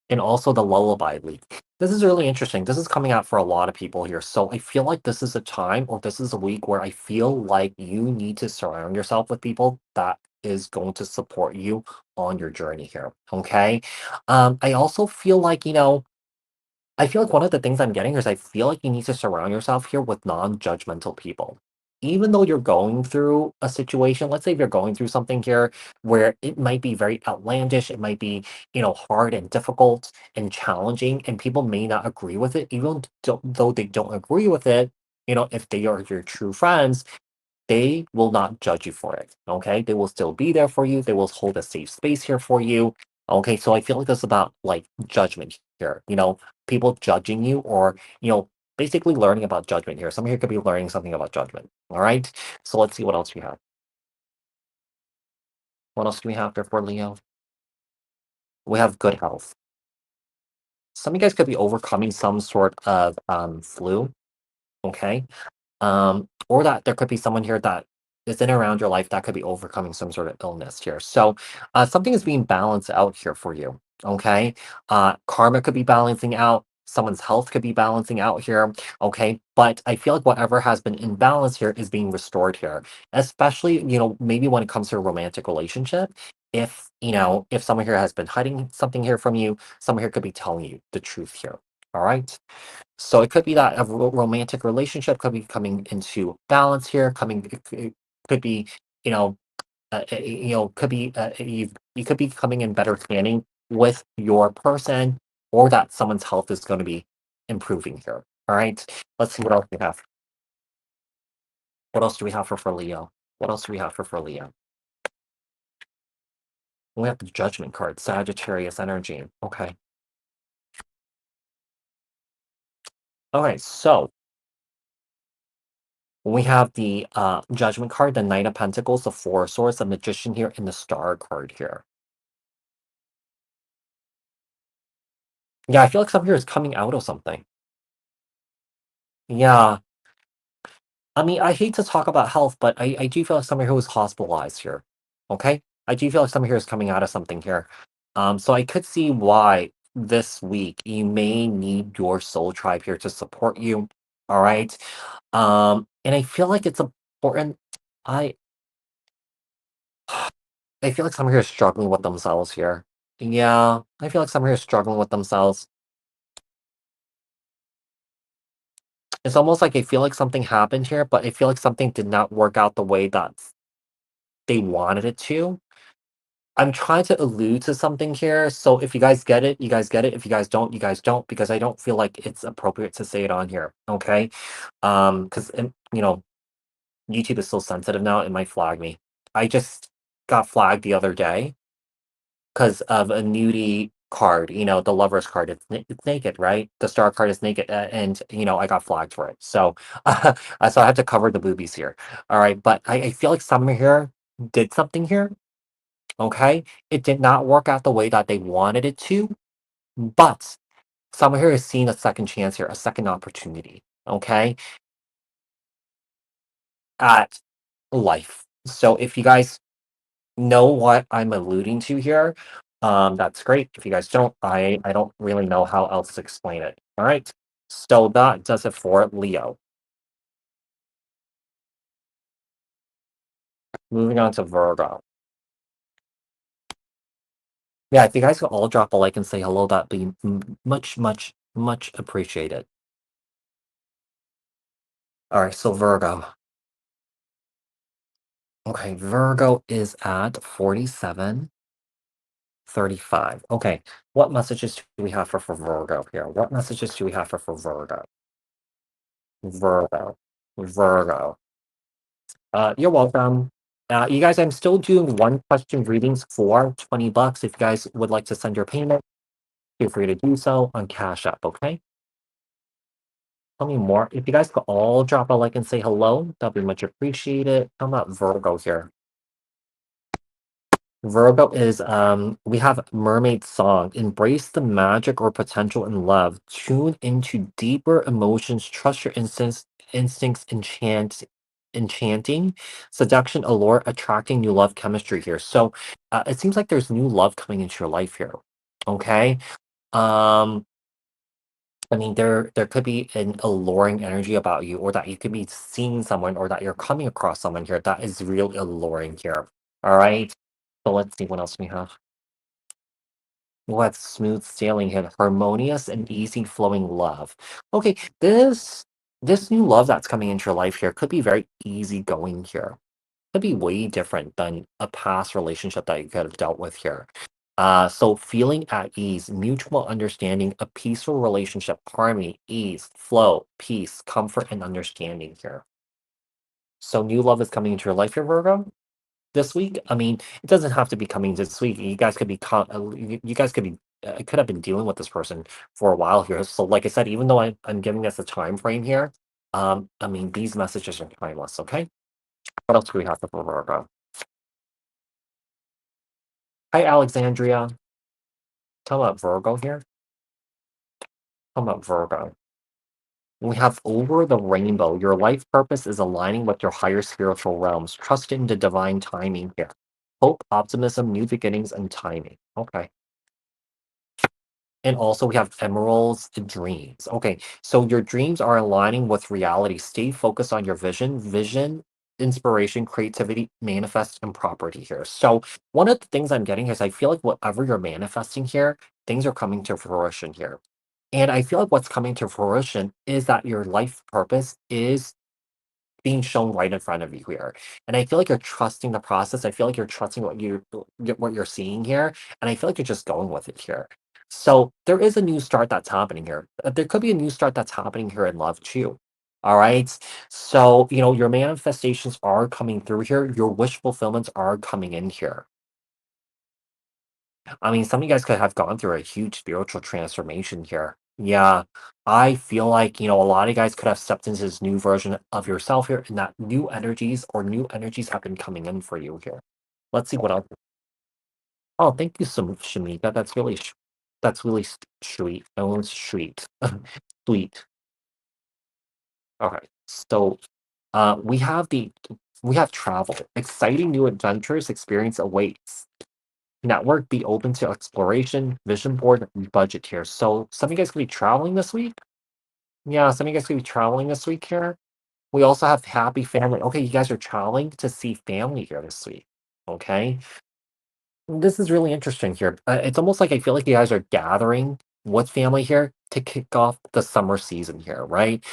And also the lullaby leak. This is really interesting. This is coming out for a lot of people here. So I feel like this is a time or this is a week where I feel like you need to surround yourself with people that is going to support you on your journey here. Okay. I also feel like, I feel like one of the things I'm getting is I feel like you need to surround yourself here with non-judgmental people. Even though you're going through a situation, let's say if you're going through something here where it might be very outlandish, it might be, hard and difficult and challenging, and people may not agree with it, even though they don't agree with it, if they are your true friends, they will not judge you for it. Okay. They will still be there for you. They will hold a safe space here for you. Okay. So I feel like this is about like judgment here, people judging you or, basically learning about judgment here. Some here could be learning something about judgment. All right. So let's see what else we have. What else do we have there for Leo? We have good health. Some of you guys could be overcoming some sort of flu. Okay. Or that there could be someone here that is in and around your life that could be overcoming some sort of illness here. So something is being balanced out here for you. Okay. Karma could be balancing out. Someone's health could be balancing out here. Okay. But I feel like whatever has been imbalanced here is being restored here. Especially, maybe when it comes to a romantic relationship. if, if someone here has been hiding something here from you, someone here could be telling you the truth here. All right. So it could be that a romantic relationship could be coming into balance here, it could be, you know, could be you could be coming in better standing with your person, or that someone's health is going to be improving here. All right. Let's see what else we have. What else do we have for Leo? What else do we have for Leo? We have the Judgment card, Sagittarius energy. Okay. Okay. So we have the Judgment card, the Knight of Pentacles, the Four of Swords, the Magician here, and the Star card here. Yeah, I feel like something here is coming out of something. Yeah. I mean, I hate to talk about health, but I do feel like someone who is hospitalized here. Okay? I do feel like someone here is coming out of something here. So I could see why this week you may need your soul tribe here to support you. All right. And I feel like it's important. I I feel like someone here is struggling with themselves here. Yeah, I feel like someone here is struggling with themselves. It's almost like I feel like something happened here, but I feel like something did not work out the way that they wanted it to. I'm trying to allude to something here, so if you guys get it, you guys get it. If you guys don't, you guys don't, because I don't feel like it's appropriate to say it on here, okay? Because YouTube is so sensitive now, it might flag me. I just got flagged the other day because of a nudie card, the Lover's card. It's naked, right? The Star card is naked, and I got flagged for it. So, so I have to cover the boobies here. All right, but I feel like someone here did something here. Okay, it did not work out the way that they wanted it to, but someone here is seeing a second chance here, a second opportunity. Okay, at life. So if you guys know what I'm alluding to here, that's great. If you guys don't, I don't really know how else to explain it. All right. So that does it for Leo. Moving on to Virgo. Yeah, if you guys could all drop a like and say hello, that'd be much, much, much appreciated. All right, so Virgo. Okay, Virgo is at 4735. Okay, what messages do we have for Virgo here? What messages do we have for Virgo? Virgo. Virgo. You're welcome. You guys, I'm still doing one question readings for $20. If you guys would like to send your payment, feel free to do so on Cash App, okay? Tell me more. If you guys could all drop a like and say hello, that'd be much appreciated. How about Virgo here? Virgo is we have Mermaid Song. Embrace the magic or potential in love. Tune into deeper emotions. Trust your instincts enchanting. Seduction, allure, attracting new love chemistry here. So it seems like there's new love coming into your life here. Okay. Um I mean, there could be an alluring energy about you, or that you could be seeing someone, or that you're coming across someone here that is real alluring here. All right. So let's see what else we have. What smooth sailing here, harmonious and easy flowing love. Okay, this new love that's coming into your life here could be very easy going here. Could be way different than a past relationship that you could have dealt with here. So feeling at ease, mutual understanding, a peaceful relationship, harmony, ease, flow, peace, comfort, and understanding here. So new love is coming into your life here, Virgo, this week. I mean, it doesn't have to be coming this week. You guys could be, you guys could be, could have been dealing with this person for a while here. So, like I said, even though I'm giving us a time frame here, I mean, these messages are timeless. Okay. What else do we have for Virgo? Hi, Alexandria. Tell about Virgo here. Tell about Virgo. We have over the rainbow. Your life purpose is aligning with your higher spiritual realms. Trust in the divine timing here. Hope, optimism, new beginnings, and timing. Okay. And also we have emeralds and dreams. Okay, so your dreams are aligning with reality. Stay focused on your vision. Vision inspiration, creativity, manifest, and property here. So one of the things I'm getting is I feel like whatever you're manifesting here, things are coming to fruition here. And I feel like what's coming to fruition is that your life purpose is being shown right in front of you here. And I feel like you're trusting the process. I feel like you're trusting what you're seeing here. And I feel like you're just going with it here. So there is a new start that's happening here. There could be a new start that's happening here in love too. All right. So, your manifestations are coming through here. Your wish fulfillments are coming in here. I mean, some of you guys could have gone through a huge spiritual transformation here. Yeah, I feel like, a lot of you guys could have stepped into this new version of yourself here, and that new energies have been coming in for you here. Let's see what else. Oh, thank you so much, Shamika. That's really sweet. That was sweet. Sweet. Okay. So, we have travel. Exciting new adventures experience awaits. Network, be open to exploration, vision board, and budget here. So some of you guys could be traveling this week. Yeah, some of you guys could be traveling this week here. We also have happy family. Okay, you guys are traveling to see family here this week. Okay. This is really interesting here. It's almost like I feel like you guys are gathering with family here to kick off the summer season here, right?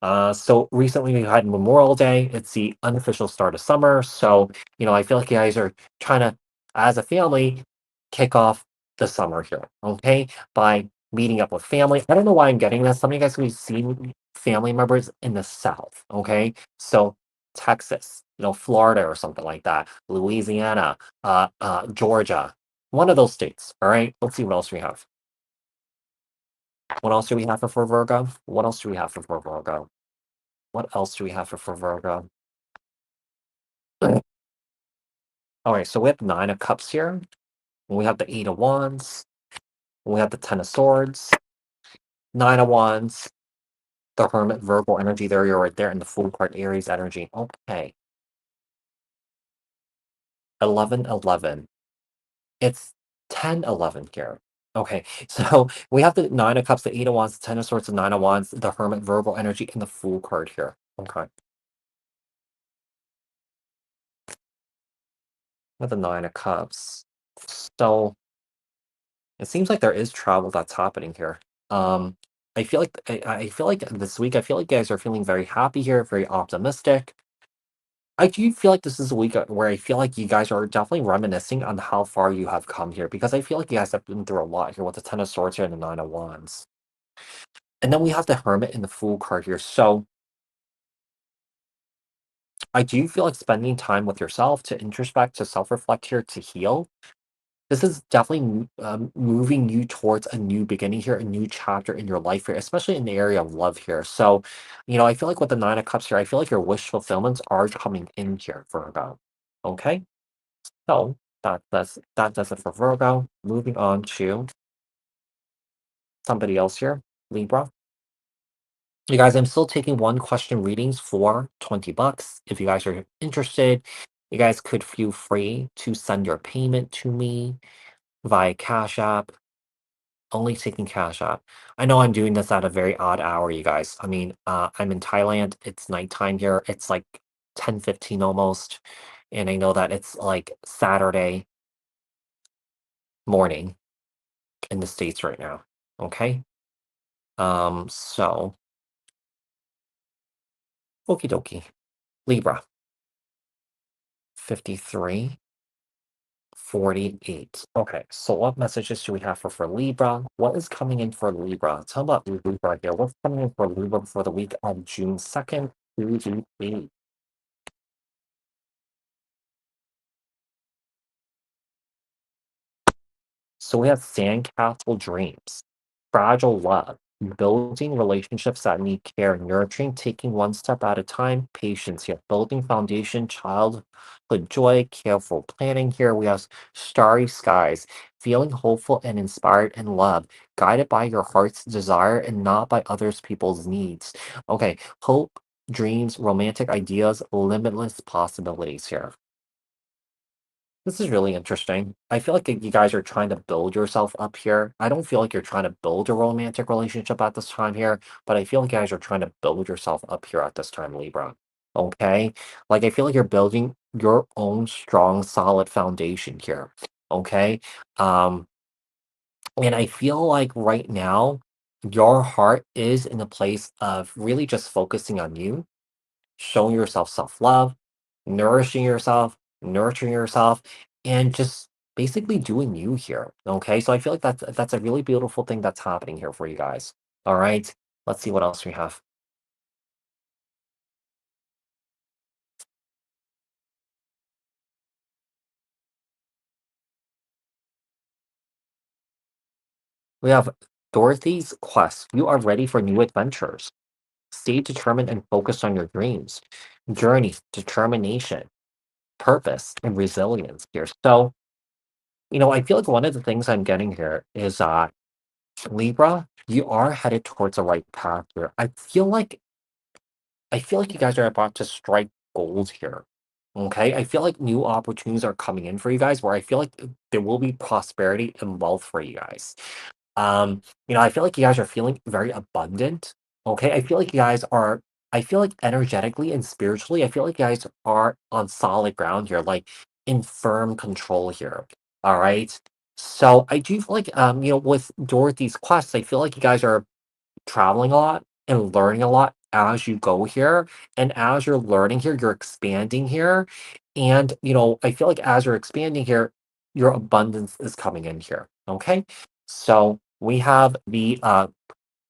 So recently we had Memorial Day. It's the unofficial start of summer. So, I feel like you guys are trying to, as a family, kick off the summer here, okay? By meeting up with family. I don't know why I'm getting this. Some of you guys will be seeing family members in the South, okay? So Texas, Florida or something like that, Louisiana, Georgia, one of those states, all right? Let's see what else we have. What else do we have for Virgo? What else do we have for Virgo? What else do we have for Virgo? Alright, so we have the Nine of Cups here. We have the Eight of Wands. We have the Ten of Swords. Nine of Wands. The Hermit, Virgo energy. There you're right there. And the Fool card, Aries energy. Okay. 11-11. It's 10-11 here. Okay, so we have the Nine of Cups, the Eight of Wands, the Ten of Swords, the Nine of Wands, the Hermit, Virgo energy, and the Fool card here. Okay. With the Nine of Cups. So it seems like there is travel that's happening here. Um, I feel like this week, I feel like you guys are feeling very happy here, very optimistic. I do feel like this is a week where I feel like you guys are definitely reminiscing on how far you have come here because I feel like you guys have been through a lot here with the Ten of Swords here and the Nine of Wands. And then we have the Hermit and the Fool card here. So I do feel like spending time with yourself to introspect, to self reflect here, to heal. This is definitely moving you towards a new beginning here, a new chapter in your life here, especially in the area of love here. So, I feel like with the Nine of Cups here, I feel like your wish fulfillments are coming in here, Virgo. Okay, so that does it for Virgo. Moving on to somebody else here, Libra. You guys, I'm still taking one question readings for 20 bucks. If you guys are interested, you guys could feel free to send your payment to me via Cash App. Only taking Cash App. I know I'm doing this at a very odd hour, you guys. I mean, I'm in Thailand. It's nighttime here. It's like 10:15 almost. And I know that it's like Saturday morning in the States right now. Okay. So okie dokie. Libra, 53, 48. Okay, so what messages do we have for Libra? What is coming in for Libra? Tell about Libra here. What's coming in for Libra for the week of June 2nd through the 8th? So we have sandcastle dreams, fragile love, building relationships that need care, nurturing, taking one step at a time, patience here, building foundation, childhood joy, careful planning here. We have starry skies, feeling hopeful and inspired in love, guided by your heart's desire and not by others people's needs. Okay, hope, dreams, romantic ideas, limitless possibilities here. This is really interesting. I feel like you guys are trying to build yourself up here. I don't feel like you're trying to build a romantic relationship at this time here, but I feel like you guys are trying to build yourself up here at this time, Libra. Okay. Like I feel like you're building your own strong, solid foundation here. Okay. Um, and I feel like right now, your heart is in a place of really just focusing on you, showing yourself self love, nourishing yourself, nurturing yourself, and just basically doing you here. Okay. So I feel like that's a really beautiful thing that's happening here for you guys. All right. Let's see what else we have. We have Dorothy's quest. You are ready for new adventures. Stay determined and focused on your dreams. Journey, determination, purpose, and resilience here. So, I feel like one of the things I'm getting here is Libra, you are headed towards the right path here. I feel like you guys are about to strike gold here. Okay. I feel like new opportunities are coming in for you guys where I feel like there will be prosperity and wealth for you guys. I feel like you guys are feeling very abundant. Okay. I feel like energetically and spiritually, I feel like you guys are on solid ground here, like in firm control here. All right. So I do feel like, with Dorothy's quest, I feel like you guys are traveling a lot and learning a lot as you go here. And as you're learning here, you're expanding here. And, I feel like as you're expanding here, your abundance is coming in here. Okay. So we have the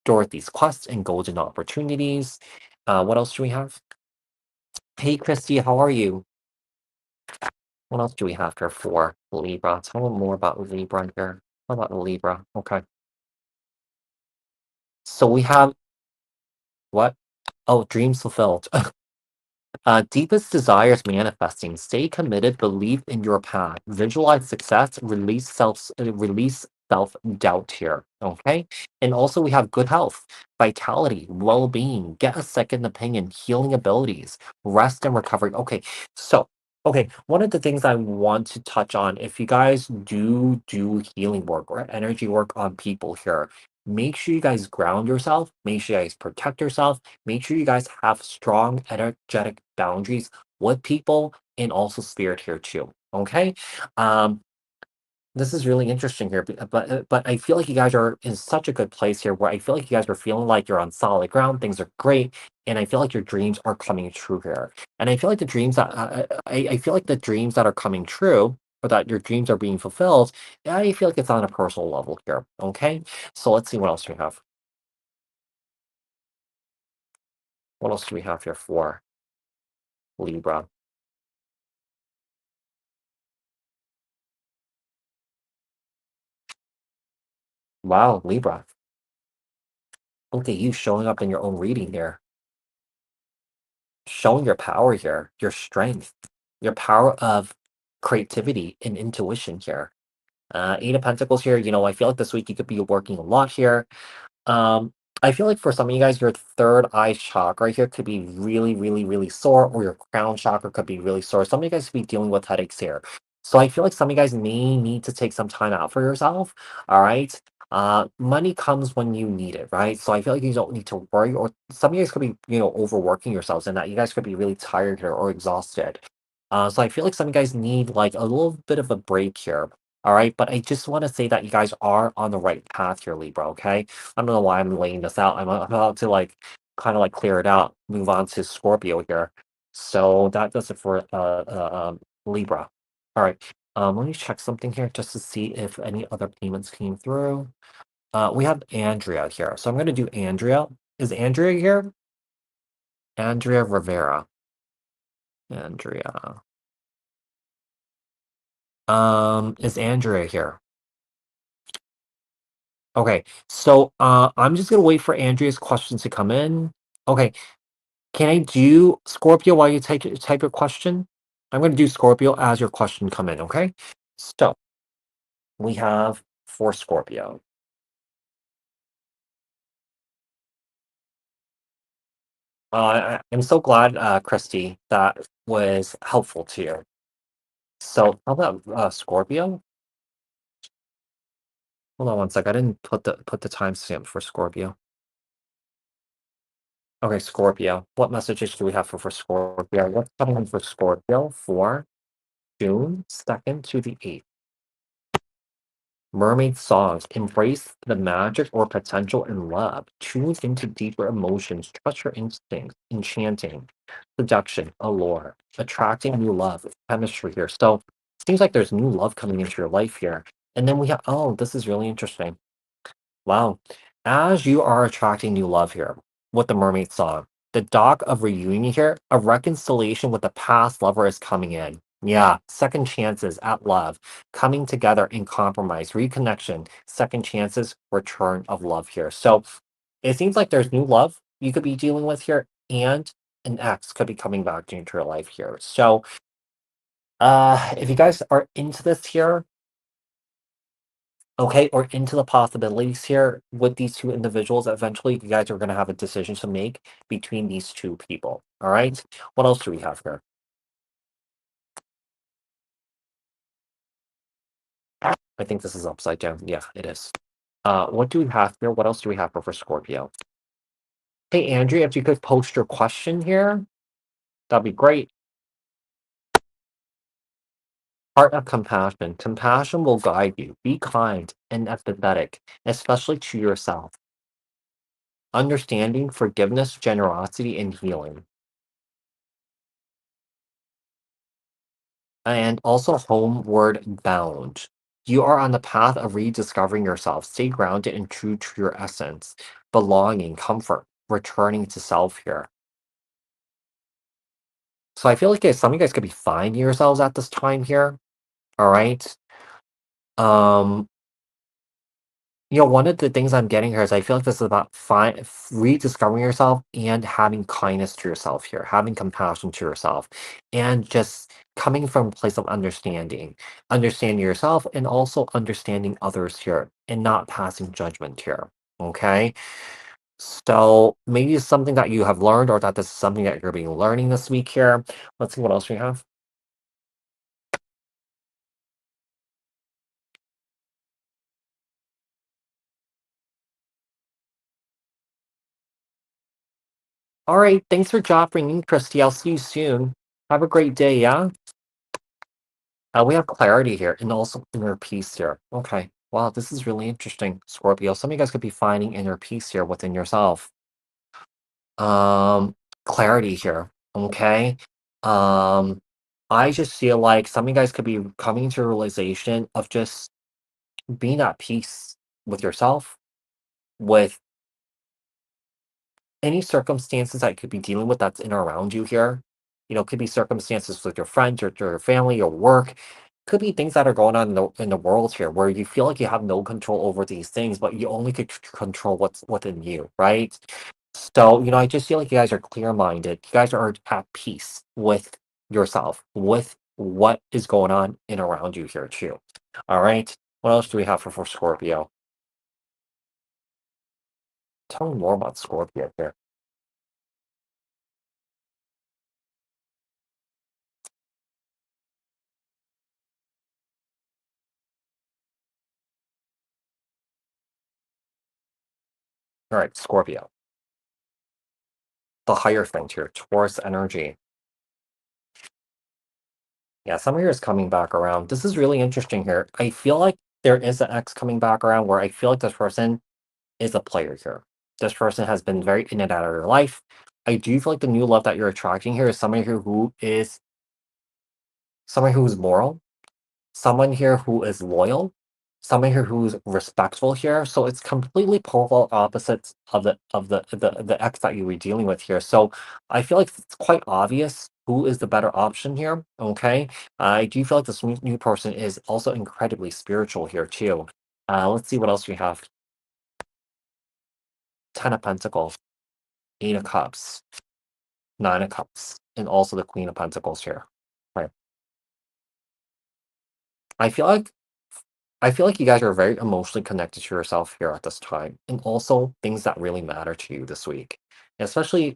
Dorothy's Quest and Golden Opportunities. What else do we have? Hey, Christy, how are you? What else do we have here for Libra? Tell me more about Libra here. How about Libra? Okay. So we have what? Oh, dreams fulfilled. Deepest desires manifesting. Stay committed. Believe in your path. Visualize success. Release self doubt here. Okay, and also we have good health, vitality, well being. Get a second opinion. Healing abilities. Rest and recovery. Okay, so. Okay, one of the things I want to touch on, if you guys do healing work or energy work on people here, make sure you guys ground yourself, make sure you guys protect yourself, make sure you guys have strong energetic boundaries with people and also spirit here too. Okay. Um, this is really interesting here, but I feel like you guys are in such a good place here where I feel like you guys are feeling like you're on solid ground, things are great, and I feel like your dreams are coming true here. And I feel like the dreams that I feel like the dreams that are coming true, or that your dreams are being fulfilled, I feel like it's on a personal level here. Okay, so let's see what else we have. What else do we have here for Libra? Wow, Libra. Look at you showing up in your own reading here, showing your power here, your strength, your power of creativity and intuition here. Eight of Pentacles here. I feel like this week you could be working a lot here. Um, I feel like for some of you guys, your third eye chakra here could be really, really, really sore, or your crown chakra could be really sore. Some of you guys could be dealing with headaches here. So I feel like some of you guys may need to take some time out for yourself. All right. Money comes when you need it, right? So I feel like you don't need to worry, or some of you guys could be, overworking yourselves and that you guys could be really tired here or exhausted. So I feel like some of you guys need like a little bit of a break here. All right. But I just want to say that you guys are on the right path here, Libra. Okay. I don't know why I'm laying this out. I'm about to like kind of like clear it out, move on to Scorpio here. So that does it for Libra. All right. Let me check something here just to see if any other payments came through. We have Andrea here. So I'm gonna do Andrea. Is Andrea here? Andrea Rivera. Andrea. Is Andrea here? Okay. So I'm just gonna wait for Andrea's questions to come in. Okay. Can I do Scorpio while you type your question? I'm going to do Scorpio as your question come in, okay? So we have for Scorpio. I'm so glad, Christy, that was helpful to you. So how about Scorpio? Hold on one sec. I didn't put the timestamp for Scorpio. Okay, Scorpio. What messages do we have for Scorpio? What's coming in for Scorpio for June 2nd to the 8th? Mermaid songs embrace the magic or potential in love, tune into deeper emotions, trust your instincts, enchanting, seduction, allure, attracting new love, chemistry here. So seems like there's new love coming into your life here. And then we have, oh, this is really interesting. Wow. As you are attracting new love here with the mermaid song, the dock of reunion here, a reconciliation with the past lover is coming in. Yeah, second chances at love, coming together in compromise, reconnection, second chances, return of love here. So it seems like there's new love you could be dealing with here, and an ex could be coming back into your life here. So if you guys are into this here, okay, or into the possibilities here with these two individuals, eventually you guys are going to have a decision to make between these two people. All right. What else do we have here? I think this is upside down. Yeah, it is. What do we have here? What else do we have for Scorpio? Hey, Andrea, if you could post your question here, that'd be great. Heart of compassion. Compassion will guide you. Be kind and empathetic, especially to yourself. Understanding, forgiveness, generosity, and healing. And also homeward bound. You are on the path of rediscovering yourself. Stay grounded and true to your essence, belonging, comfort, returning to self here. So I feel like some of you guys could be finding yourselves at this time here. All right. Um, one of the things I'm getting here is I feel like this is about rediscovering yourself and having kindness to yourself here, having compassion to yourself, and just coming from a place of understanding yourself and also understanding others here and not passing judgment here. Okay. So maybe it's something that you have learned or that this is something that you're being learning this week here. Let's see what else we have. All right. Thanks for dropping in, Christy. I'll see you soon. Have a great day. Yeah. We have clarity here and also inner peace here. Okay. Wow, this is really interesting, Scorpio. Some of you guys could be finding inner peace here within yourself. Um, Clarity here. Okay. Um, I just feel like some of you guys could be coming to a realization of just being at peace with yourself, with any circumstances that you could be dealing with that's in or around you here. Could be circumstances with your friends or your family or work. Could be things that are going on in the world here where you feel like you have no control over these things, but you only could control what's within you, right? So, I just feel like you guys are clear minded. You guys are at peace with yourself, with what is going on in around you here, too. All right. What else do we have for Scorpio? Tell me more about Scorpio here. All right, Scorpio. The higher things here, Taurus energy. Yeah, some of you is coming back around. This is really interesting here. I feel like there is an X coming back around where I feel like this person is a player here. This person has been very in and out of your life. I do feel like the new love that you're attracting here is somebody here who is someone who's moral, someone here who is loyal, someone here who's respectful here. So it's completely polar opposites of the ex that you were dealing with here. So I feel like it's quite obvious who is the better option here. Okay. I do feel like this new person is also incredibly spiritual here too. Let's see what else we have. Ten of Pentacles, Eight of Cups, Nine of Cups, and also the Queen of Pentacles here. Right. I feel like I feel like you guys are very emotionally connected to yourself here at this time, and also things that really matter to you this week, especially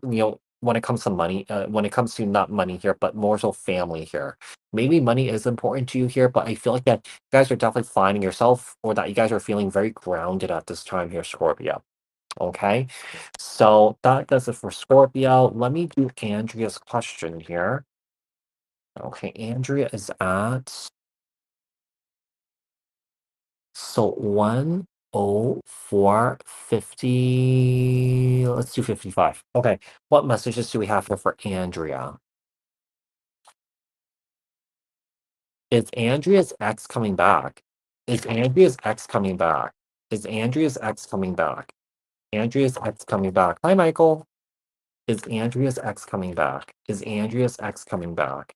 when it comes to money. When it comes to not money here, but more so family here. Maybe money is important to you here, but I feel like that you guys are definitely finding yourself, or that you guys are feeling very grounded at this time here, Scorpio. Okay, so that does it for Scorpio. Let me do Andrea's question here. Okay, Andrea is at so 10450. Let's do 55. Okay, what messages do we have here for Andrea? Is Andrea's ex coming back? Is Andrea's ex coming back? Is Andrea's ex coming back? Andrea's ex coming back. Hi, Michael. Is Andrea's ex coming back? Is Andrea's ex coming back?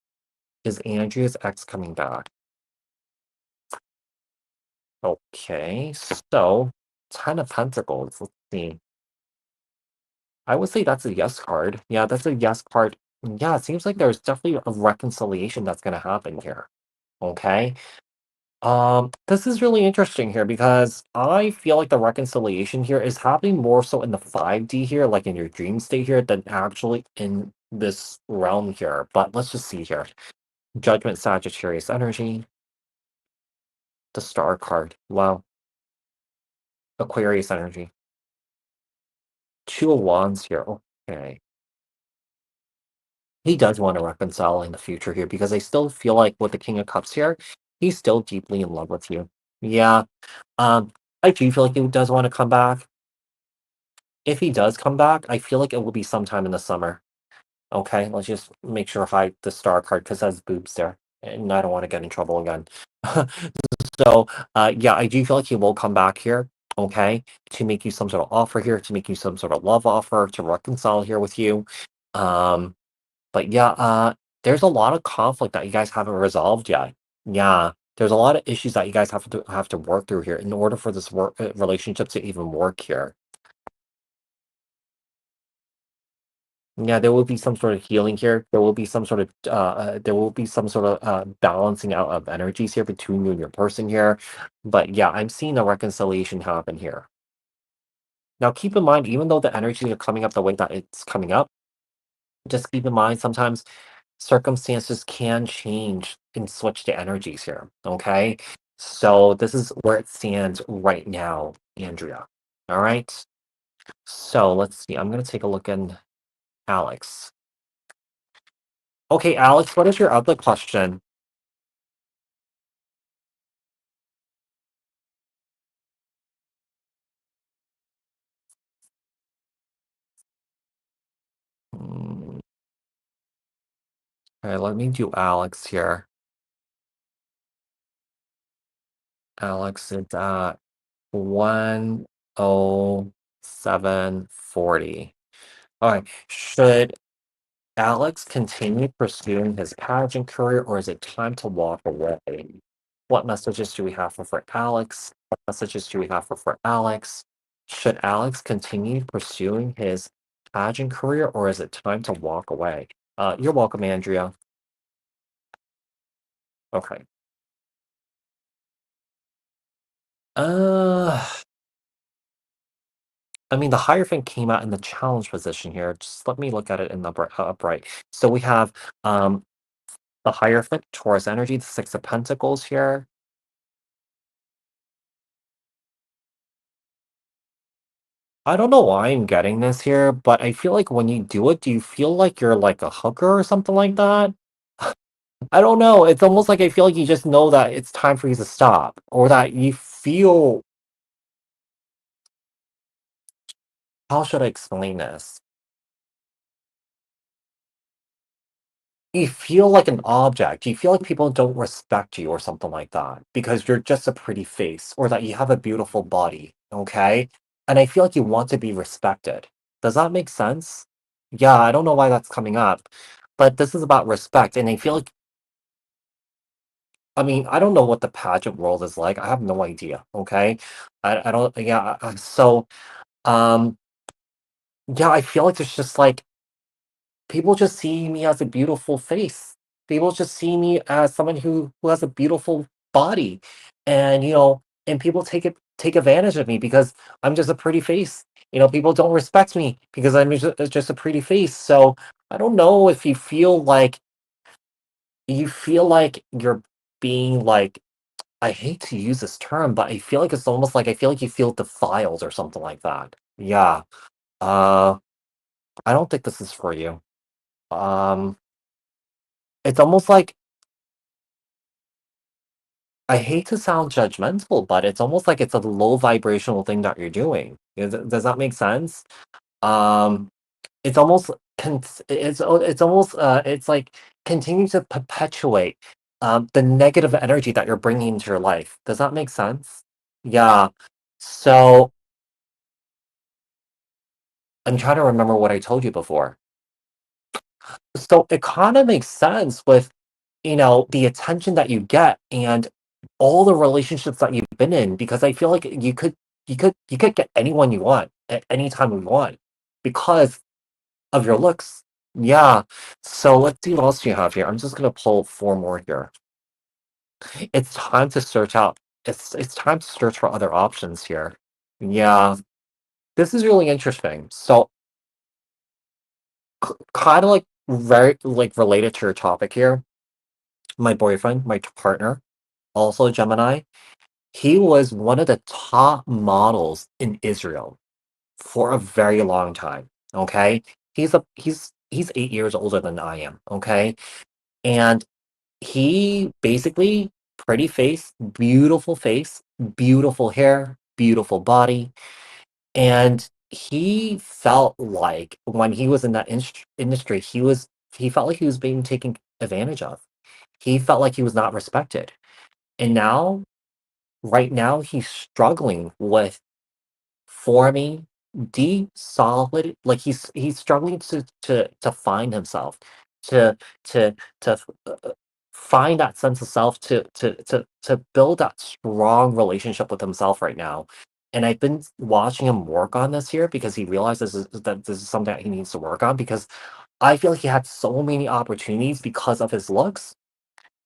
Is Andrea's ex coming back? Okay, so 10 of Pentacles. Let's see. I would say that's a yes card. Yeah, that's a yes card. Yeah, it seems like there's definitely a reconciliation that's going to happen here. Okay. This is really interesting here because I feel like the reconciliation here is happening more so in the 5D here, like in your dream state here, than actually in this realm here. But let's just see here. Judgment, Sagittarius energy, the star card. Wow. Aquarius energy. Two of Wands here. Okay. He does want to reconcile in the future here because I still feel like with the King of Cups here, he's still deeply in love with you. Yeah. Um, I do feel like he does want to come back. If he does come back, I feel like it will be sometime in the summer. Okay, let's just make sure hide the star card because that's boobs there, and I don't want to get in trouble again. So, yeah, I do feel like he will come back here. Okay, to make you some sort of offer here, to make you some sort of love offer, to reconcile here with you. Um, but yeah, there's a lot of conflict that you guys haven't resolved yet. Yeah, there's a lot of issues that you guys have to work through here in order for this relationship to even work here. Yeah, there will be some sort of healing here. There will be some sort of balancing out of energies here between you and your person here. But yeah, I'm seeing a reconciliation happen here. Now, keep in mind, even though the energies are coming up the way that it's coming up, just keep in mind sometimes circumstances can change and switch the energies here. Okay, so this is where it stands right now, Andrea. All right. So let's see. I'm gonna take a look in Alex. Okay, Alex, what is your other question? Mm, okay, let me do Alex here. Alex is at 10740. All right. Should Alex continue pursuing his pageant career or is it time to walk away? What messages do we have for Alex? What messages do we have for Alex? Should Alex continue pursuing his pageant career or is it time to walk away? You're welcome, Andrea. Okay. Uh, I mean, the Hierophant came out in the challenge position here. Just let me look at it in the upright. So we have the Hierophant, Taurus energy, the Six of Pentacles here. I don't know why I'm getting this here, but I feel like when you do it, do you feel like you're like a hooker or something like that? I don't know. It's almost like I feel like you just know that it's time for you to stop, or that you feel. How should I explain this? You feel like an object. You feel like people don't respect you or something like that because you're just a pretty face or that you have a beautiful body, okay? And I feel like you want to be respected. Does that make sense? Yeah, I don't know why that's coming up, but this is about respect. And I feel like, I mean, I don't know what the pageant world is like. I have no idea, okay? I don't, yeah. So, um, yeah, I feel like there's just like, people just see me as a beautiful face. People just see me as someone who has a beautiful body, and and people take advantage of me because I'm just a pretty face. People don't respect me because I'm just a pretty face. So I don't know if you feel like you're being like, I hate to use this term, but I feel like it's almost like I feel like you feel defiled or something like that. Yeah. Uh, I don't think this is for you. Um, it's almost like I hate to sound judgmental, but it's almost like it's a low vibrational thing that you're doing. Does that make sense? Um, it's almost it's almost it's like continue to perpetuate the negative energy that you're bringing into your life. Does that make sense? Yeah. So I'm trying to remember what I told you before. So it kind of makes sense with, the attention that you get and all the relationships that you've been in, because I feel like you could get anyone you want at any time you want because of your looks. Yeah. So let's see what else you have here. I'm just gonna pull four more here. It's time to search out. It's time to search for other options here. Yeah. This is really interesting. So kind of like very like related to your topic here. My boyfriend, my partner, also Gemini, he was one of the top models in Israel for a very long time. Okay. He's 8 years older than I am. Okay. And he basically face, beautiful hair, beautiful body. And he felt like when he was in that industry, he felt like he was being taken advantage of. He felt like he was not respected. And now, right now, he's struggling with forming deep, solid, like he's struggling to find himself, to to find that sense of self, to build that strong relationship with himself right now. And I've been watching him work on this here because he realizes that this is something that he needs to work on, because I feel like he had so many opportunities because of his looks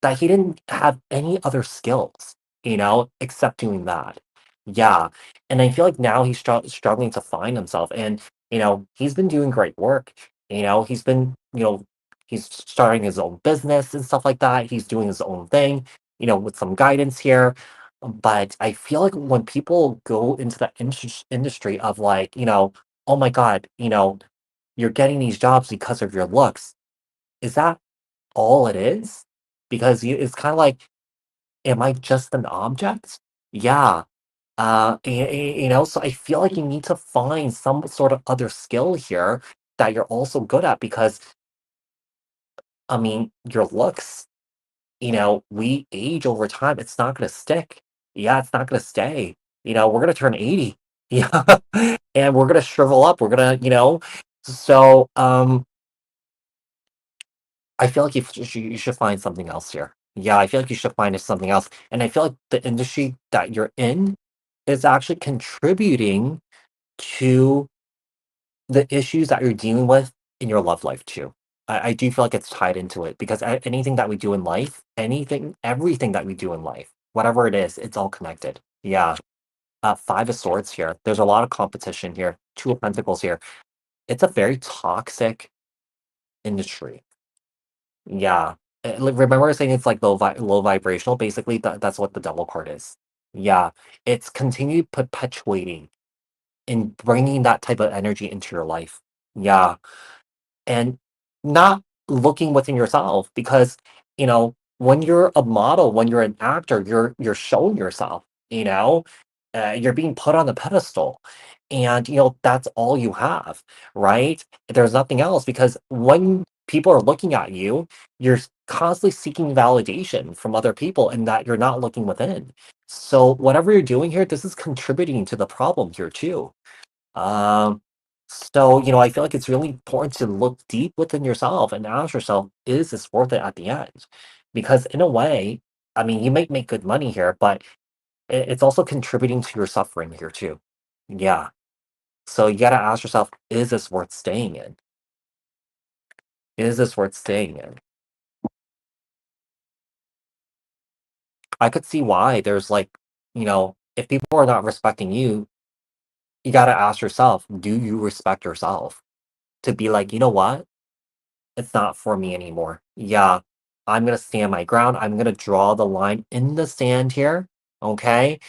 that he didn't have any other skills, except doing that. Yeah, and I feel like now he's struggling to find himself, and, he's been doing great work. He's starting his own business and stuff like that. He's doing his own thing, with some guidance here. But I feel like when people go into the industry of like, oh my God, you're getting these jobs because of your looks. Is that all it is? Because it's kind of like, am I just an object? Yeah. So I feel like you need to find some sort of other skill here that you're also good at, because I mean, your looks, we age over time. It's not going to stick. Yeah, it's not going to stay. We're going to turn 80. Yeah. And we're going to shrivel up. We're going to, so I feel like you should find something else here. Yeah, I feel like you should find something else. And I feel like the industry that you're in is actually contributing to the issues that you're dealing with in your love life too. I do feel like it's tied into it, because anything that we do in life, everything that we do in life, whatever it is, it's all connected. Yeah. Five of Swords here. There's a lot of competition here. Two of Pentacles here. It's a very toxic industry. Yeah. Like, remember I was saying it's like low vibrational? Basically, that's what the Devil card is. Yeah. It's continued perpetuating and bringing that type of energy into your life. Yeah. And not looking within yourself, because, when you're a model, when you're an actor, you're showing yourself, you're being put on the pedestal, and that's all you have, right? There's nothing else, because when people are looking at you, you're constantly seeking validation from other people, and that you're not looking within. So whatever you're doing here, this is contributing to the problem here too. um, so, I feel like it's really important to look deep within yourself and ask yourself, is this worth it at the end? Because in a way, I mean, you might make good money here, but it's also contributing to your suffering here too. Yeah. So you got to ask yourself, is this worth staying in? Is this worth staying in? I could see why there's like, if people are not respecting you, you got to ask yourself, do you respect yourself? To be like, you know what? It's not for me anymore. Yeah, I'm gonna stand my ground. I'm gonna draw the line in the sand here, okay,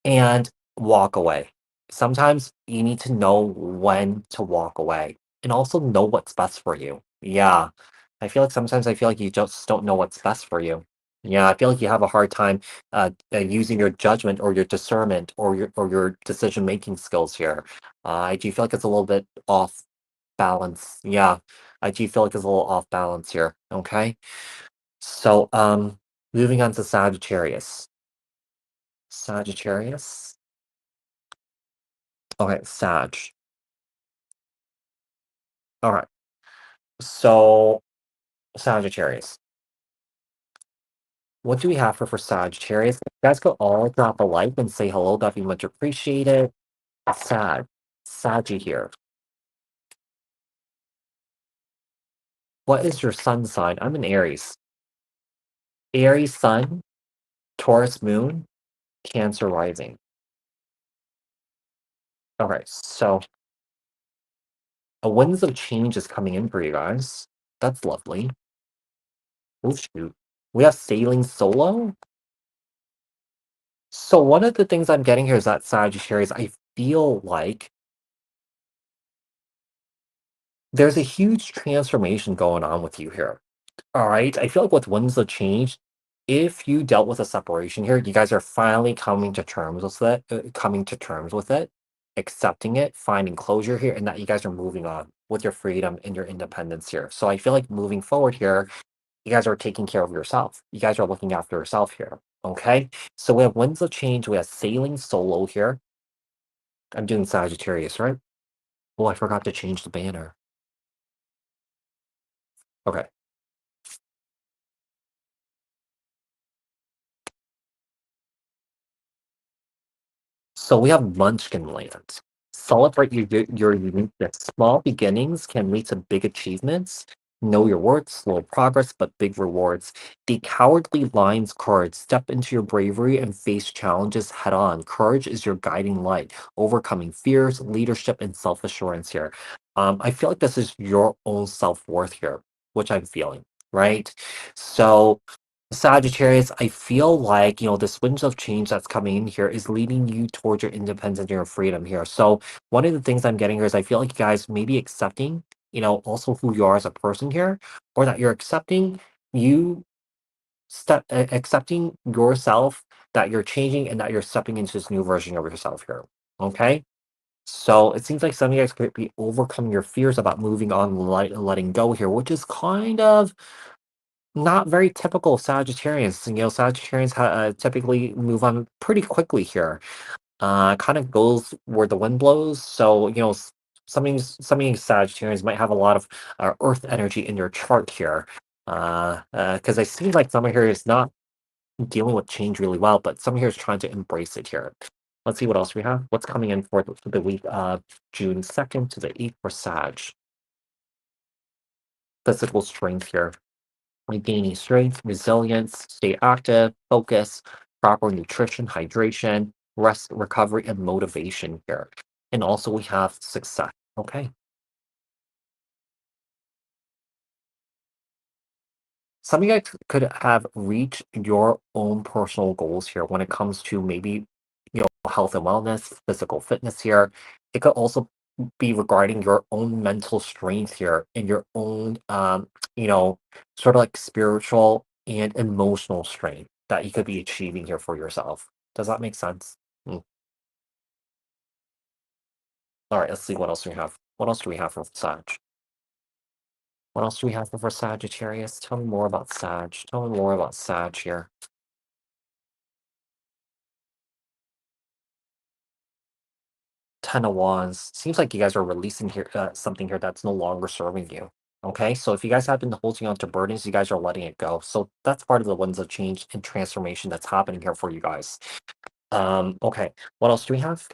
and walk away. sometimes you need to know when to walk away and also know what's best for you. Yeah. I feel like you just don't know what's best for you. Yeah, I feel like you have a hard time using your judgment or your discernment or your decision making skills here. I do feel like it's a little bit off balance. Yeah, I do feel like it's a little off balance here. Okay, so moving on to Sagittarius. Sagittarius. Okay, Sag. All right. So Sagittarius. What do we have for Sagittarius? You guys could all drop a like and say hello. That'd be much appreciated. Sag. Saggy here. What is your sun sign? I'm an Aries. Aries sun, Taurus moon, Cancer rising. Okay, so a winds of change is coming in for you guys. That's lovely. Oh shoot. We have sailing solo. So one of the things I'm getting here is that Sagittarius, I feel like there's a huge transformation going on with you here. All right. I feel like with winds of change, if you dealt with a separation here, you guys are finally coming to terms with it, accepting it, finding closure here, and that you guys are moving on with your freedom and your independence here. So I feel like moving forward here, you guys are taking care of yourself. You guys are looking after yourself here. Okay. So we have winds of change. We have sailing solo here. I'm doing Sagittarius, right? Oh, I forgot to change the banner. Okay. So we have Munchkin Land. Celebrate your uniqueness. Small beginnings can lead to big achievements. Know your worth, slow progress, but big rewards. The Cowardly Lion's card. Step into your bravery and face challenges head on. Courage is your guiding light, overcoming fears, leadership, and self assurance here. I feel like this is your own self worth here, which I'm feeling, right? So Sagittarius, I feel like, this wind of change that's coming in here is leading you towards your independence and your freedom here. So one of the things I'm getting here is I feel like you guys may be accepting, also who you are as a person here, or that you're accepting you accepting yourself, that you're changing and that you're stepping into this new version of yourself here. Okay. So it seems like some of you guys could be overcoming your fears about moving on, letting go here, which is kind of not very typical of Sagittarians. Sagittarians typically move on pretty quickly here. Kind of goes where the wind blows. So, some of you Sagittarians might have a lot of earth energy in your chart here. Because I see like some of here is not dealing with change really well, but some here is trying to embrace it here. Let's see what else we have. What's coming in for the week of June 2nd to the 8th for Sag? Physical strength here. Gaining strength, resilience, stay active, focus, proper nutrition, hydration, rest, recovery, and motivation here. And also we have success. Okay. Some of you guys could have reached your own personal goals here when it comes to maybe, health and wellness, physical fitness here. It could also be regarding your own mental strength here and your own, you know, sort of like spiritual and emotional strength that you could be achieving here for yourself. Does that make sense? Mm. All right, let's see what else we have. What else do we have for Sag? What else do we have for Sagittarius? Tell me more about Sag. Tell me more about Sag here. 10 of Wands. Seems like you guys are releasing here something here that's no longer serving you. Okay, so if you guys have been holding on to burdens, you guys are letting it go. So that's part of the winds of change and transformation that's happening here for you guys. Okay, what else do we have?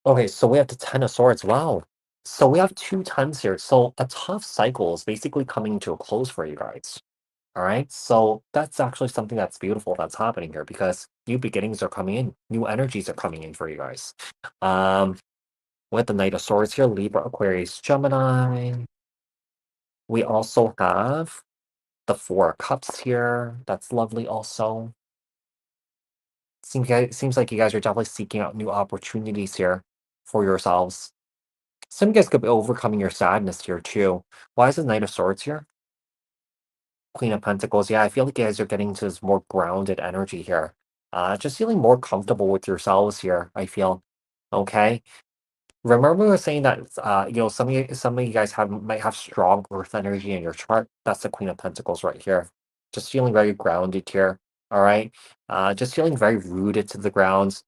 Okay, so we have the 10 of Swords. Wow. So we have two tens here. So a tough cycle is basically coming to a close for you guys. All right. So that's actually something that's beautiful that's happening here because new beginnings are coming in, new energies are coming in for you guys. Um, with the Knight of Swords here, Libra, Aquarius, Gemini. We also have the Four of Cups here. That's lovely also. Seems like you guys are definitely seeking out new opportunities here for yourselves. Some of you guys could be overcoming your sadness here too. Why is the Knight of Swords here? Queen of Pentacles. Yeah, I feel like you guys are getting to this more grounded energy here. Just feeling more comfortable with yourselves here, I feel. Okay. Remember we were saying that some of you guys might have strong earth energy in your chart. That's the Queen of Pentacles right here. Just feeling very grounded here. All right. Just feeling very rooted to the ground.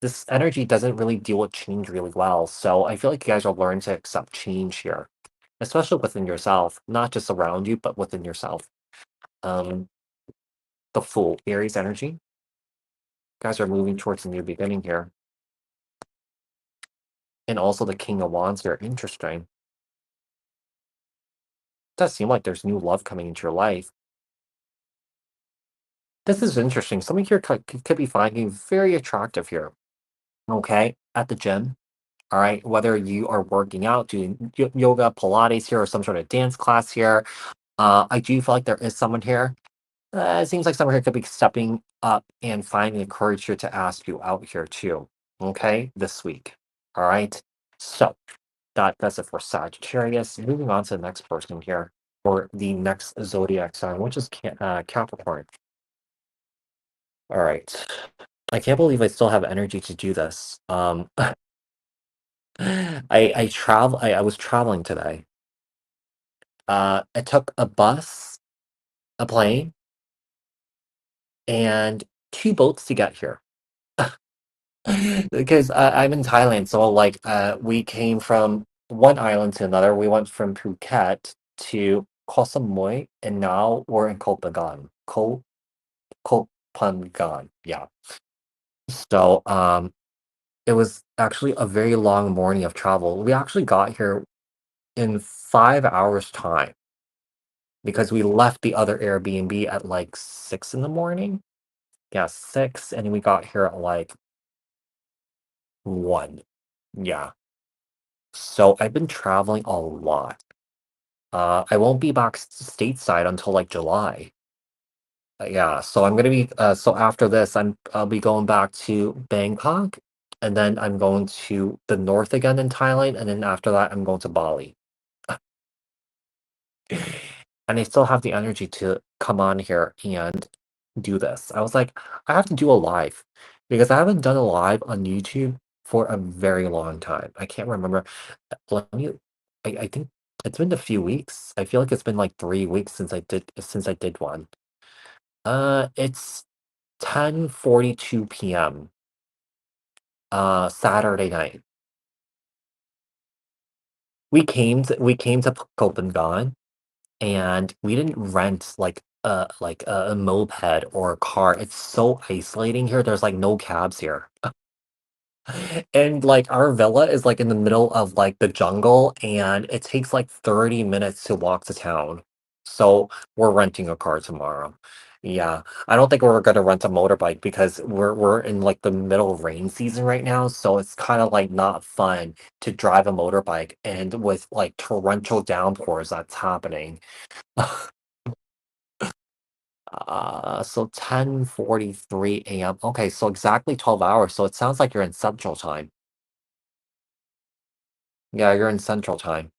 This energy doesn't really deal with change really well. So I feel like you guys will learn to accept change here, especially within yourself, not just around you, but within yourself. Um, the Fool, Aries energy. You guys are moving towards a new beginning here. And also the King of Wands here. Interesting. Does seem like there's new love coming into your life. This is interesting. Something here could be finding very attractive here. Okay, at the gym. All right, whether you are working out, doing yoga, Pilates here, or some sort of dance class here. I do feel like there is someone here. It seems like someone here could be stepping up and finding the courage here to ask you out here too. Okay, this week. All right. So that's it for Sagittarius. Moving on to the next person here, or the next zodiac sign, which is Capricorn. All right. I can't believe I still have energy to do this. I was traveling today. I took a bus, a plane, and two boats to get here. Because I'm in Thailand, so like we came from one island to another. We went from Phuket to Koh Samui, and now we're in Koh Phangan. Yeah. So it was actually a very long morning of travel. We actually got here in 5 hours time because we left the other Airbnb at like 6 in the morning. Yeah, 6, and we got here at like 1. Yeah. So I've been traveling a lot. I won't be back stateside until like July. Yeah, so I'm gonna be so after this I'll be going back to Bangkok, and then I'm going to the north again in Thailand, and then after that I'm going to Bali. And I still have the energy to come on here and do this. I was like, I have to do a live because I haven't done a live on YouTube for a very long time. I can't remember. Let me. I think it's been a few weeks. I feel like it's been like 3 weeks since I did one. It's 10:42 p.m. Saturday night. We came to Copenhagen, and we didn't rent like a moped or a car. It's so isolating here. There's like no cabs here. And like our villa is like in the middle of like the jungle, and it takes like 30 minutes to walk to town. So we're renting a car tomorrow. Yeah. I don't think we're gonna rent a motorbike because we're in like the middle of rain season right now. So it's kind of like not fun to drive a motorbike and with like torrential downpours that's happening. So 10:43 a.m. Okay, so exactly 12 hours. So it sounds like you're in Central Time. Yeah, you're in Central Time.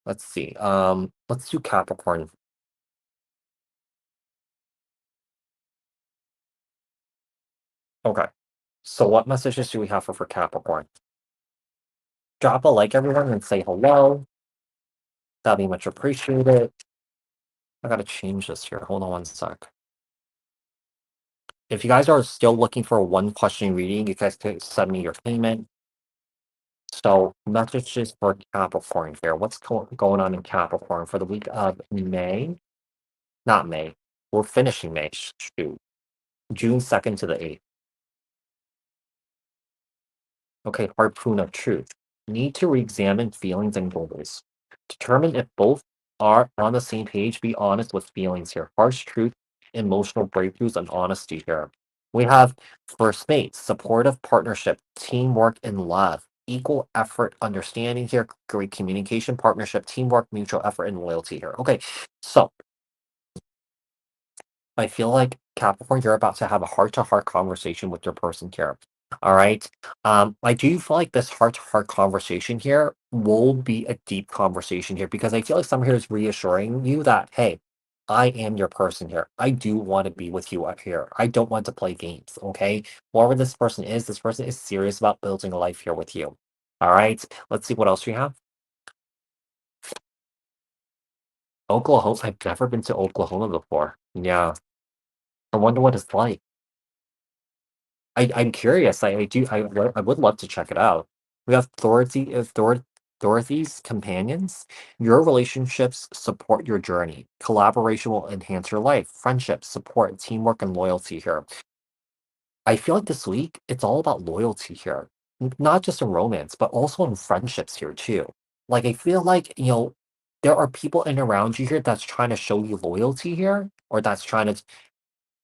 Let's see. Let's do Capricorn. Okay. So what messages do we have for Capricorn? Drop a like, everyone, and say hello. That'd be much appreciated. I gotta change this here. Hold on one sec. If you guys are still looking for a one question reading, you guys can send me your payment. So messages for Capricorn here. What's going on in Capricorn for the week of May? Not May. We're finishing May. Shoot. June 2nd to the 8th. Okay, harpoon of truth. Need to re-examine feelings and goals. Determine if both are on the same page. Be honest with feelings here. Harsh truth, emotional breakthroughs, and honesty here. We have first mates, supportive partnership, teamwork, and love. Equal effort, understanding here, great communication, partnership, teamwork, mutual effort, and loyalty here. Okay, so I feel like Capricorn, you're about to have a heart-to-heart conversation with your person here. All right. I do feel like this heart-to-heart conversation here will be a deep conversation here because I feel like someone here is reassuring you that, hey, I am your person here. I do want to be with you out here. I don't want to play games. Okay. Whoever this person is serious about building a life here with you. All right. Let's see what else we have. Oklahoma. I've never been to Oklahoma before. Yeah. I wonder what it's like. I'm curious. I would love to check it out. We have Dorothy's companions. Your relationships support your journey. Collaboration will enhance your life. Friendships support teamwork and loyalty here. I feel like this week it's all about loyalty here, not just in romance, but also in friendships here too. Like I feel like there are people in around you here that's trying to show you loyalty here, or that's trying to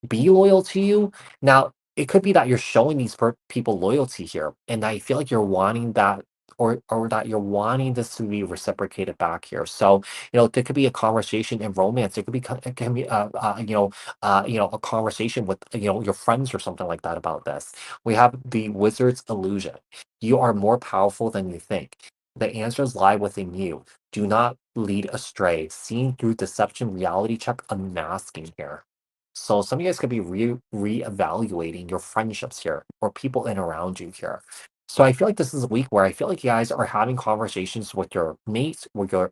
be loyal to you. Now, it could be that you're showing these people loyalty here, and I feel like you're wanting that, or that you're wanting this to be reciprocated back here. So, there could be a conversation in romance. It could be, it can be, a conversation with, your friends or something like that about this. We have the wizard's illusion. You are more powerful than you think. The answers lie within you. Do not lead astray. Seeing through deception, reality check, unmasking here. So some of you guys could be reevaluating your friendships here or people in around you here. So I feel like this is a week where I feel like you guys are having conversations with your mates, with your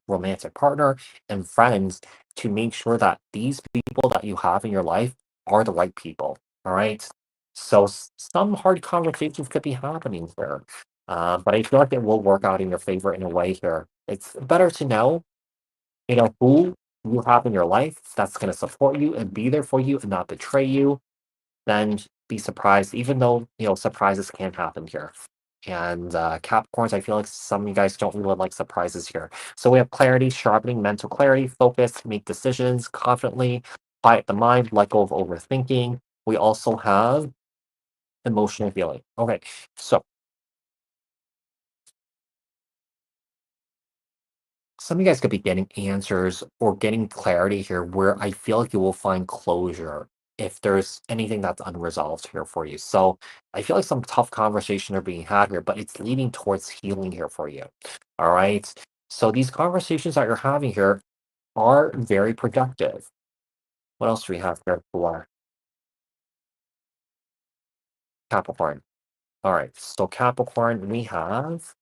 romantic partner and friends to make sure that these people that you have in your life are the right people. All right. So some hard conversations could be happening here. But I feel like it will work out in your favor in a way here. It's better to know who you have in your life that's going to support you and be there for you and not betray you, then be surprised, even though, surprises can happen here. And Capricorns, I feel like some of you guys don't really like surprises here. So we have clarity, sharpening mental clarity, focus, make decisions confidently, quiet the mind, let go of overthinking. We also have emotional healing. Okay, so some of you guys could be getting answers or getting clarity here where I feel like you will find closure if there's anything that's unresolved here for you. So I feel like some tough conversation are being had here, but it's leading towards healing here for you. All right. So these conversations that you're having here are very productive. What else do we have here for Capricorn? All right. So Capricorn, we have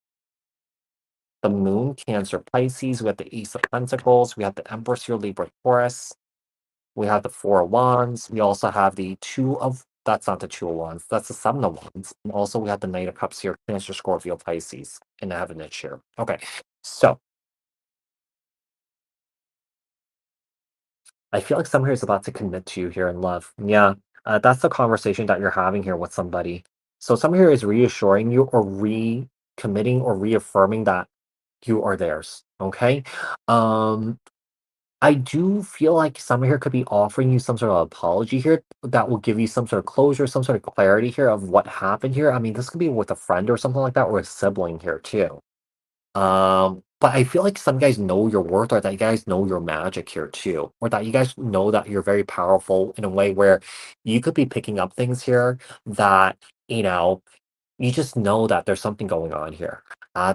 the moon, Cancer, Pisces. We have the Ace of Pentacles. We have the Empress here, Libra, Taurus. We have the Four of Wands. We also have the Two of, that's not the Two of Wands, that's the Seven of Wands. And also we have the Knight of Cups here, Cancer, Scorpio, Pisces, and I have a niche here. Okay, so I feel like someone here is about to commit to you here in love. Yeah, that's the conversation that you're having here with somebody. So someone here is reassuring you or recommitting or reaffirming that you are theirs. Okay. Um, I do feel like someone here could be offering you some sort of apology here that will give you some sort of closure, some sort of clarity here of what happened here. I mean, this could be with a friend or something like that, or a sibling here too. But I feel like some guys know your worth, or that you guys know your magic here too, or that you guys know that you're very powerful in a way where you could be picking up things here that you know you just know that there's something going on here.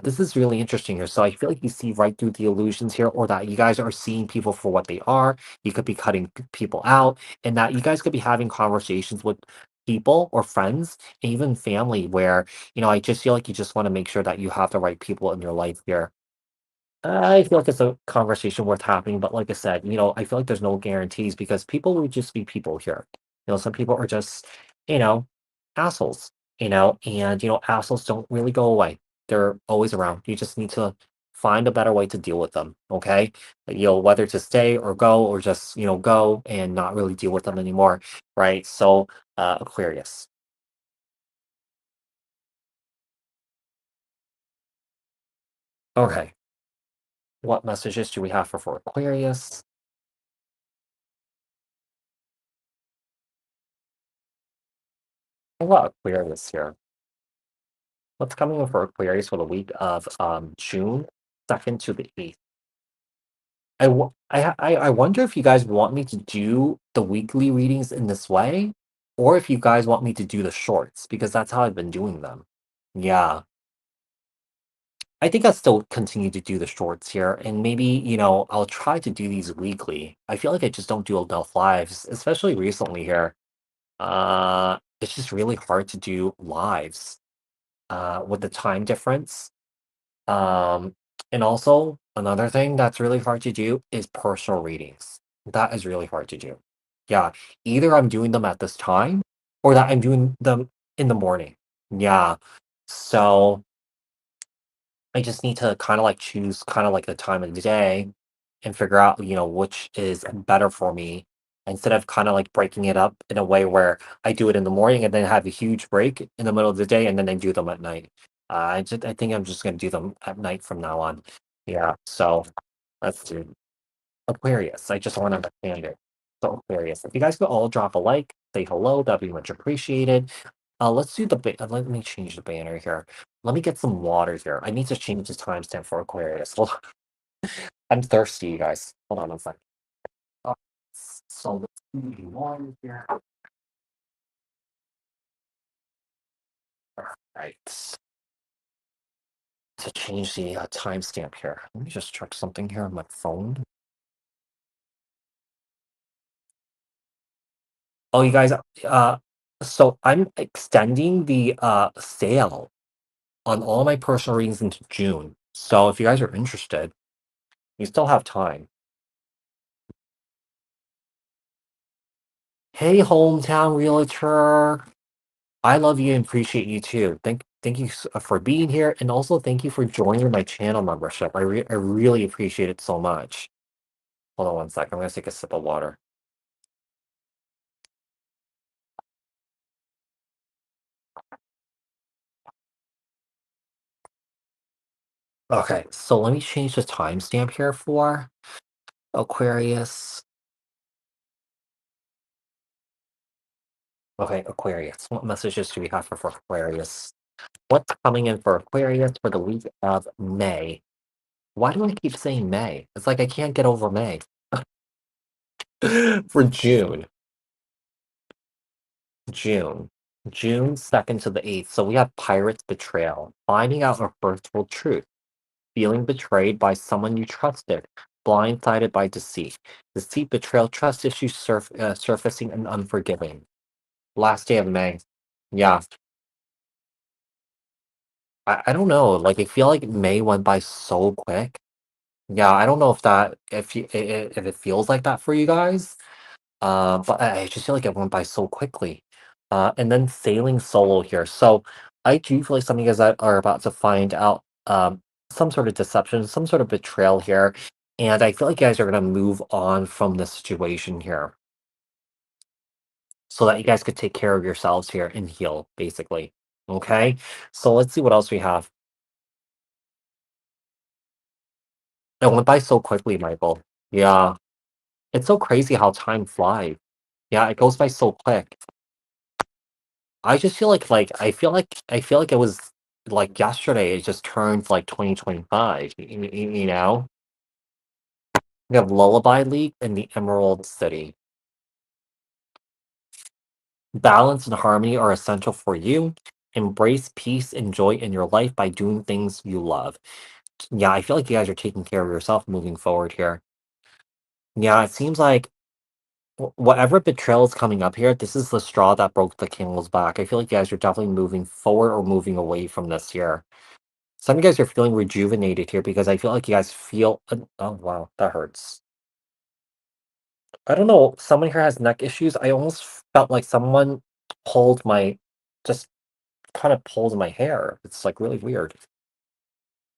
This is really interesting here. So I feel like you see right through the illusions here, or that you guys are seeing people for what they are. You could be cutting people out, and that you guys could be having conversations with people or friends, and even family, where I just feel like you just want to make sure that you have the right people in your life here. I feel like it's a conversation worth having, but like I said, I feel like there's no guarantees because people will just be people here. Some people are just, you know, assholes, and assholes don't really go away. They're always around. You just need to find a better way to deal with them, okay? Whether to stay or go, or just, go and not really deal with them anymore, right? So, Aquarius. Okay. What messages do we have for Aquarius? A lot of Aquarius here. What's coming up for Aquarius for the week of June 2nd to the 8th? I wonder if you guys want me to do the weekly readings in this way, or if you guys want me to do the shorts, because that's how I've been doing them. Yeah. I think I'll still continue to do the shorts here, and maybe, I'll try to do these weekly. I feel like I just don't do enough lives, especially recently here. It's just really hard to do lives, with the time difference. Um, and also another thing that's really hard to do is personal readings. That is really hard to do. Yeah, either I'm doing them at this time or that I'm doing them in the morning. Yeah. So I just need to kind of like choose kind of like the time of the day and figure out, which is better for me instead of kind of like breaking it up in a way where I do it in the morning and then have a huge break in the middle of the day and then I do them at night. I think I'm just gonna do them at night from now on. Yeah, so let's do Aquarius. I just want to understand it. So Aquarius, if you guys could all drop a like, say hello, that'd be much appreciated. Let's do let me change the banner here. Let me get some water here. I need to change the timestamp for Aquarius. Hold on. I'm thirsty, you guys. Hold on a second. Uh, so let's do water here. Right. To change the timestamp here. Let me just check something here on my phone. Oh, you guys, so I'm extending the sale on all my personal readings into June. So if you guys are interested, you still have time. Hey, hometown realtor. I love you and appreciate you too. Thank you for being here, and also thank you for joining my channel membership. I really appreciate it so much. Hold on one sec. I'm gonna take a sip of water. Okay, so let me change the timestamp here for Aquarius. Okay, Aquarius. What messages do we have for Aquarius? What's coming in for Aquarius for the week of May? Why do I keep saying May? It's like I can't get over May. For June. June. June 2nd to the 8th. So we have Pirate's Betrayal. Finding out a hurtful truth. Feeling betrayed by someone you trusted. Blindsided by deceit. Deceit, betrayal, trust issues surfacing and unforgiving. Last day of May. Yeah. I don't know. Like, I feel like May went by so quick. Yeah, I don't know if it feels like that for you guys. But I just feel like it went by so quickly. And then sailing solo here. So I do feel like some of you guys are about to find out some sort of deception, some sort of betrayal here. And I feel like you guys are gonna move on from the situation here so that you guys could take care of yourselves here and heal, basically. Okay. So let's see what else we have. It went by so quickly, Michael. Yeah. It's so crazy how time flies. Yeah, it goes by so quick. I just feel like I feel like it was like yesterday. It just turned like 2025. You know, we have Lullaby League and the Emerald City. Balance and harmony are essential for you. Embrace peace and joy in your life by doing things you love. Yeah, I feel like you guys are taking care of yourself moving forward here. Yeah, it seems like whatever betrayal is coming up here, this is the straw that broke the camel's back. I feel like you guys are definitely moving forward or moving away from this here. Some of you guys are feeling rejuvenated here because I feel like you guys feel oh wow, that hurts. I don't know, someone here has neck issues. I almost felt like someone pulled my just kind of pulled my hair. It's like really weird.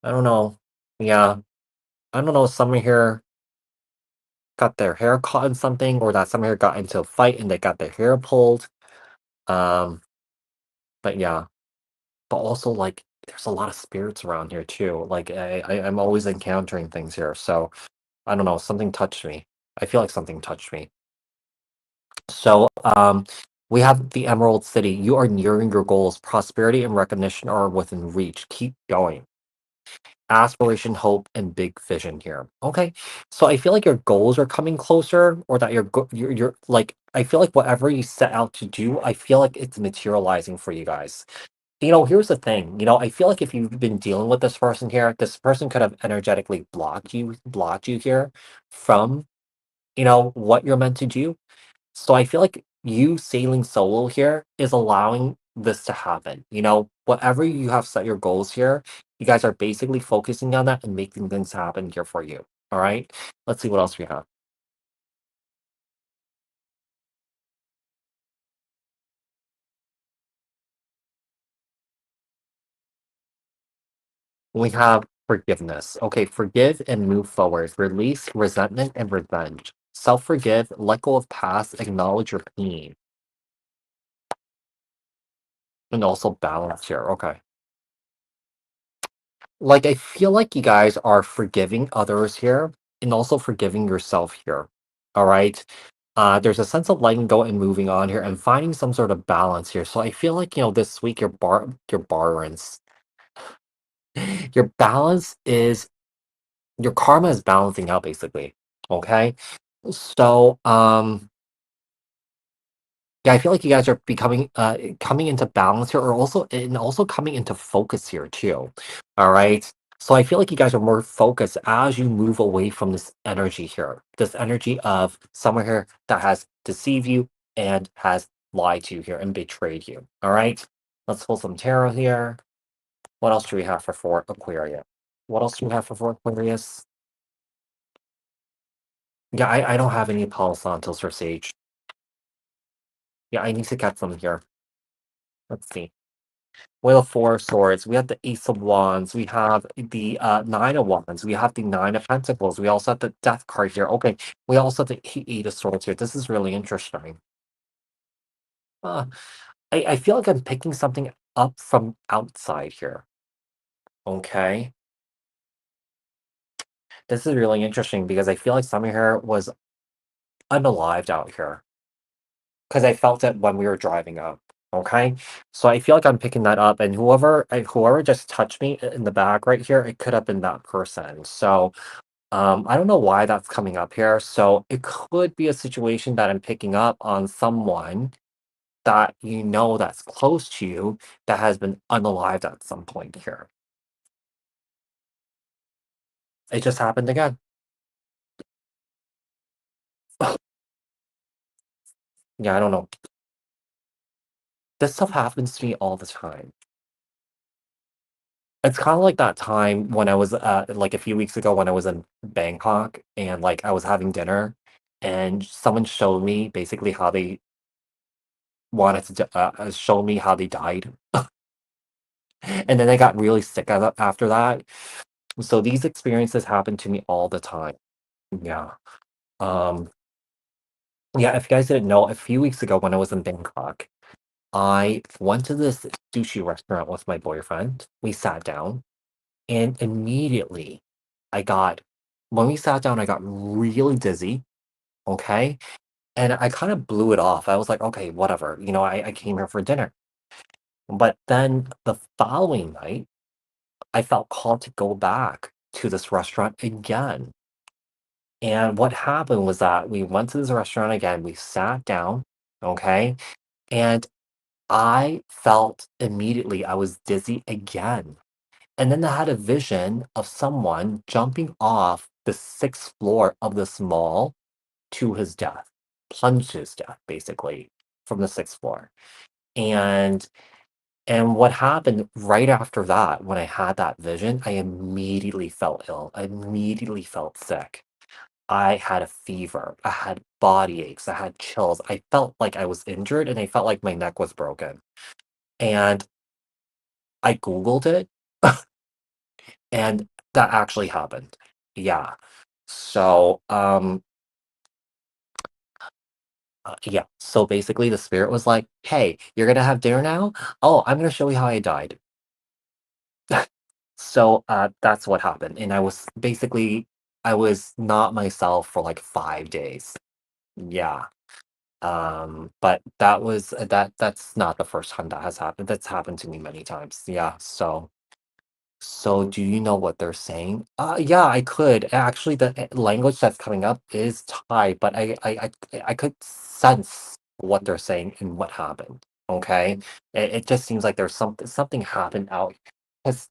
I don't know. Yeah. I don't know, someone here got their hair caught in something or that someone here got into a fight and they got their hair pulled. Um, but yeah. But also like there's a lot of spirits around here too. Like I'm always encountering things here. So I don't know, something touched me. I feel like something touched me. So, we have the Emerald City. You are nearing your goals. Prosperity and recognition are within reach. Keep going. aspiration, hope, and big vision here. Okay. So I feel like your goals are coming closer, or that you're like, I feel like whatever you set out to do, I feel like it's materializing for you guys. Here's the thing. I feel like if you've been dealing with this person here, this person could have energetically blocked you here from, what you're meant to do. So I feel like you sailing solo here is allowing this to happen. Whatever you have set your goals here, you guys are basically focusing on that and making things happen here for you. All right. Let's see what else we have. We have forgiveness. Okay, forgive and move forward. Release resentment and revenge. Self forgive, let go of past, acknowledge your pain, and also balance here. Okay. Like, I feel like you guys are forgiving others here and also forgiving yourself here. All right. There's a sense of letting go and moving on here and finding some sort of balance here. So I feel like, this week your balance, your balance is your karma is balancing out basically. Okay. So, yeah, I feel like you guys are becoming coming into balance here, or also coming into focus here too. All right. So I feel like you guys are more focused as you move away from this energy here. This energy of someone here that has deceived you and has lied to you here and betrayed you. All right. Let's pull some tarot here. What else do we have for Aquarius? What else do we have for Aquarius? Yeah, I don't have any Palo Santos or Sage. Yeah, I need to get some here. Let's see. Wheel of Four of Swords. We have the Ace of Wands. We have the Nine of Wands. We have the Nine of Pentacles. We also have the Death card here. Okay. We also have the Eight of Swords here. This is really interesting. Uh, I feel like I'm picking something up from outside here. Okay. This is really interesting because I feel like some of here was unalived out here because I felt it when we were driving up. Okay. So I feel like I'm picking that up, and whoever just touched me in the back right here, it could have been that person. So I don't know why that's coming up here. So it could be a situation that I'm picking up on someone that that's close to you that has been unalived at some point here. It just happened again. Yeah, I don't know. This stuff happens to me all the time. It's kind of like that time when I was like a few weeks ago when I was in Bangkok and like I was having dinner and someone showed me basically how they wanted to show me how they died. And then I got really sick after that. So these experiences happen to me all the time. Yeah. Um, yeah, if you guys didn't know, a few weeks ago when I was in Bangkok, I went to this sushi restaurant with my boyfriend. We sat down and immediately I got when we sat down, I got really dizzy. Okay. And I kind of blew it off. I was like, okay, whatever. I came here for dinner. But then the following night, I felt called to go back to this restaurant again. And what happened was that we went to this restaurant again, we sat down, okay? And I felt immediately I was dizzy again. And then I had a vision of someone jumping off the sixth floor of this mall to his death, plunged to his death, basically, from the sixth floor. And and what happened right after that, when I had that vision, I immediately felt ill. I immediately felt sick. I had a fever. I had body aches. I had chills. I felt like I was injured and I felt like my neck was broken. And I Googled it and that actually happened. Yeah. So, yeah. So basically, the spirit was like, hey, you're going to have dinner now? Oh, I'm going to show you how I died. So, that's what happened. And I was not myself for like 5 days. Yeah. But that's not the first time that has happened. That's happened to me many times. Yeah. So So do you know what they're saying? Yeah, I could. Actually, the language that's coming up is Thai, but I could sense what they're saying and what happened. Okay, it just seems like there's something happened out. Because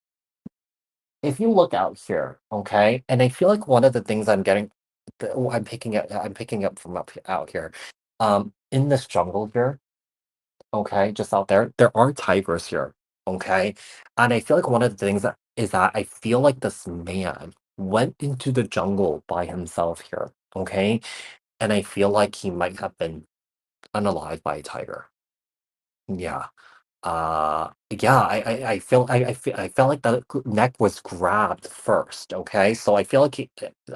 if you look out here, okay, and I feel like one of the things I'm picking up from out here, in this jungle here. Okay, just out there. There are tigers here, okay? And I feel like one of the things that is that I feel like this man went into the jungle by himself here, okay? And I feel like he might have been unalive by a tiger. Yeah. Yeah, I felt like the neck was grabbed first, okay? So I feel like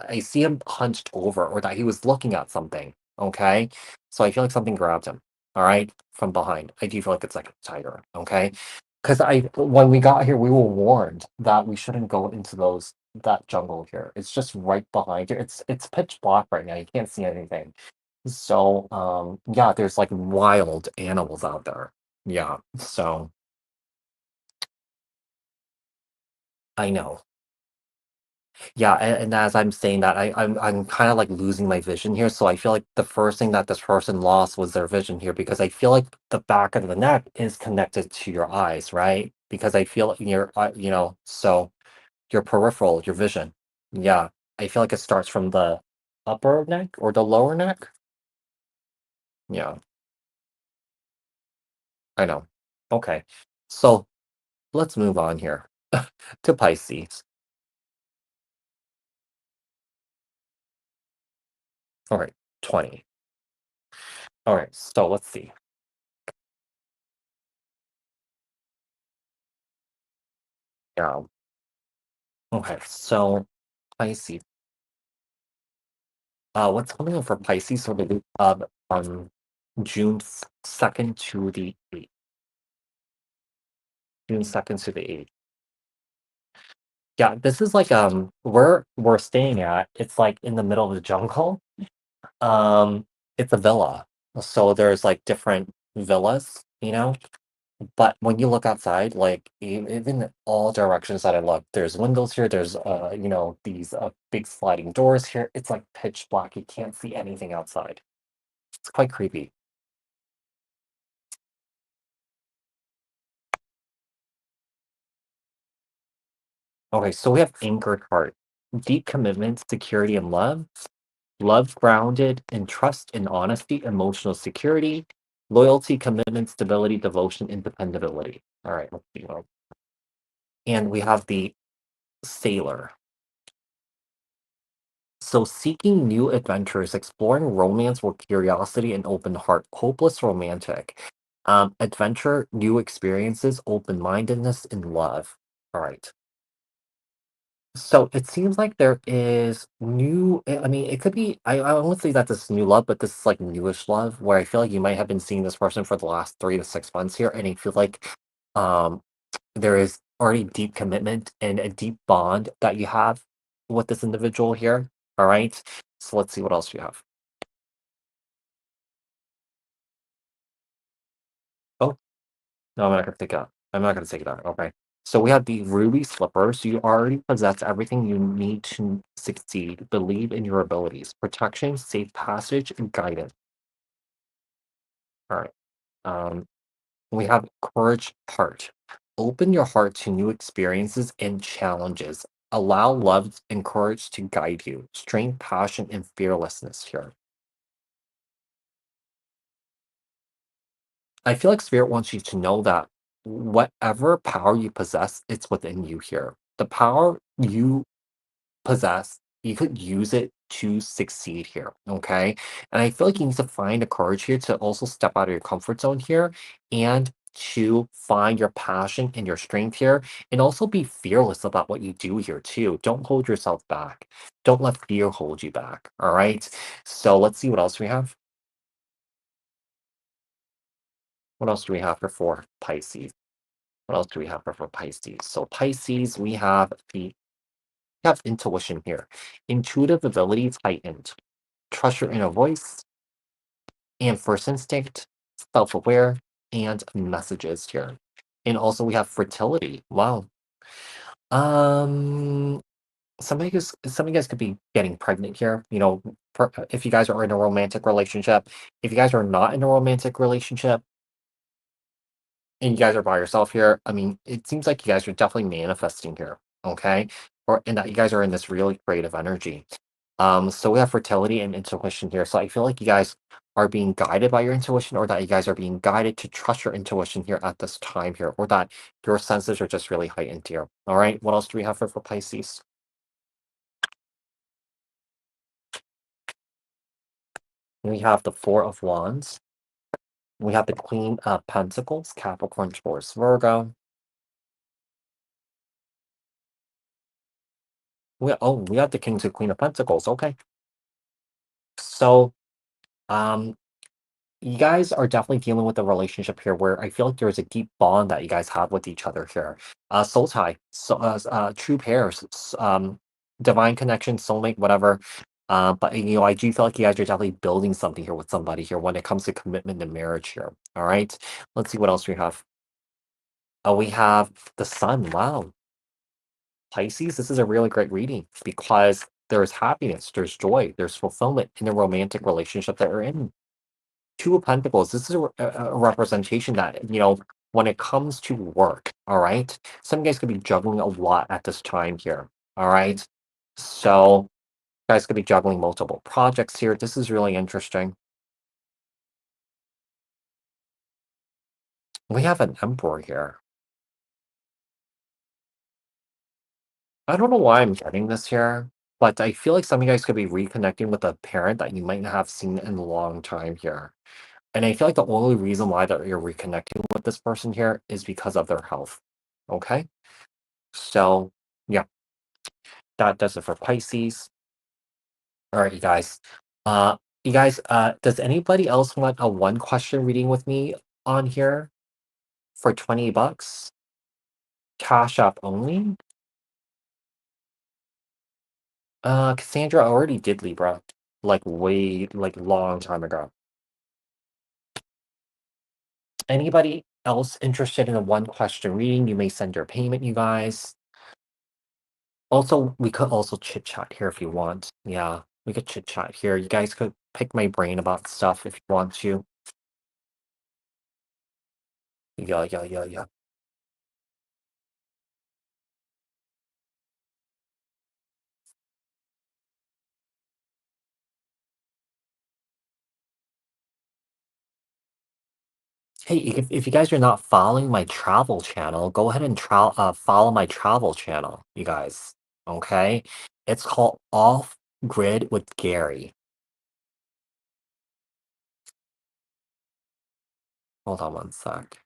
I see him hunched over or that he was looking at something, okay? So I feel like something grabbed him, all right, from behind. I do feel like it's like a tiger, okay? Because when we got here, we were warned that we shouldn't go into that jungle here. It's just right behind here. It's pitch black right now. You can't see anything. So, yeah, there's like wild animals out there. Yeah, so I know. Yeah, and as I'm saying that, I'm kind of like losing my vision here. So I feel like the first thing that this person lost was their vision here because I feel like the back of the neck is connected to your eyes, right? Because I feel like so your peripheral, your vision. Yeah, I feel like it starts from the upper neck or the lower neck. Yeah, I know. Okay, so let's move on here to Pisces. All right, 20. All right, so let's see. Yeah. Okay, so Pisces. What's coming up for Pisces for the week of June 2nd to the 8th? June 2nd to the 8th. Yeah, this is like where we're staying at. It's like in the middle of the jungle. Um, it's a villa. So there's like different villas, But when you look outside, like even in all directions that I look, there's windows here, there's these big sliding doors here. It's like pitch black. You can't see anything outside. It's quite creepy. Okay, so we have anchored heart, deep commitment, security, and love. Love grounded in trust and honesty, emotional security, loyalty, commitment, stability, devotion, and dependability. All right, let's see. And we have the sailor. So seeking new adventures, exploring romance with curiosity and open heart, hopeless romantic. Adventure, new experiences, open-mindedness, and love. All right. So it seems like there is I mean, it could be, I won't say that this is new love, but this is like newish love where I feel like you might have been seeing this person for the last 3 to 6 months here, and I feel like um there is already deep commitment and a deep bond that you have with this individual here. All right. So let's see what else you have. Oh, no, I'm not gonna take it out. I'm not gonna take it out. Okay. So we have the ruby slipper. So you already possess everything you need to succeed. Believe in your abilities. Protection, safe passage, and guidance. All right. Um, we have courage heart. Open your heart to new experiences and challenges. Allow love and courage to guide you. Strength, passion, and fearlessness here. I feel like spirit wants you to know that whatever power you possess, it's within you here. The power you possess, you could use it to succeed here. Okay. And I feel like you need to find the courage here to also step out of your comfort zone here and to find your passion and your strength here and also be fearless about what you do here too. Don't hold yourself back. Don't let fear hold you back. All right. So let's see what else we have. What else do we have for Pisces? What else do we have for Pisces? So Pisces, we have intuition here. Intuitive abilities heightened. Trust your inner voice and first instinct, self-aware, and messages here. And also we have fertility. Wow. Um, some of you guys could be getting pregnant here. If you guys are in a romantic relationship. If you guys are not in a romantic relationship and you guys are by yourself here, I mean, it seems like you guys are definitely manifesting here. Okay, or and that you guys are in this really creative energy. So we have fertility and intuition here. So I feel like you guys are being guided by your intuition, or that you guys are being guided to trust your intuition here at this time here, or that your senses are just really heightened here. All right. What else do we have for Pisces? We have the Four of Wands. We have the Queen of Pentacles, Capricorn, Taurus, Virgo. We have the King to Queen of Pentacles. Okay. So um you guys are definitely dealing with a relationship here where I feel like there's a deep bond that you guys have with each other here. Soul tie, true pairs, divine connection, soulmate, whatever. But I do feel like you guys are definitely building something here with somebody here when it comes to commitment and marriage here. All right. Let's see what else we have. We have the sun. Wow. Pisces, this is a really great reading because there's happiness, there's joy, there's fulfillment in the romantic relationship that you're in. Two of Pentacles, this is a representation that, when it comes to work, all right, some guys could be juggling a lot at this time here, all right? So, guys could be juggling multiple projects here. This is really interesting. We have an Emperor here. I don't know why I'm getting this here, but I feel like some of you guys could be reconnecting with a parent that you might not have seen in a long time here. And I feel like the only reason why that you're reconnecting with this person here is because of their health. Okay? So, yeah, that does it for Pisces. All right, you guys. Does anybody else want a one question reading with me on here for 20 bucks? Cash app only? Cassandra already did Libra, like long time ago. Anybody else interested in a one question reading? You may send your payment, you guys. Also, we could also chit chat here if you want. Yeah, we could chit chat here. You guys could pick my brain about stuff if you want to. Yeah, yeah, yeah, yeah. Hey, if you guys are not following my travel channel, go ahead and follow my travel channel, you guys. Okay? It's called Off Grid with Gary. Hold on one sec.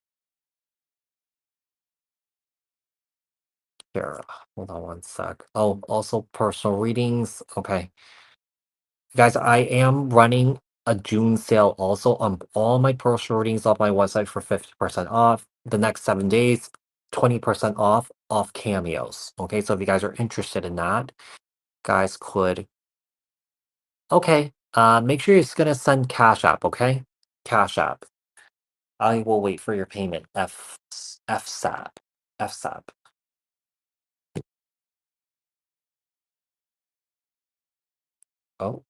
Here, hold on one sec. Oh, also personal readings. Okay. Guys, I am running a June sale also on all my personal readings off my website for 50% off. The next 7 days, 20% off cameos. Okay, so if you guys are interested in that, guys could. Okay, make sure you're gonna send Cash App, okay? Cash App. I will wait for your payment. FSAP. FSAP. Oh.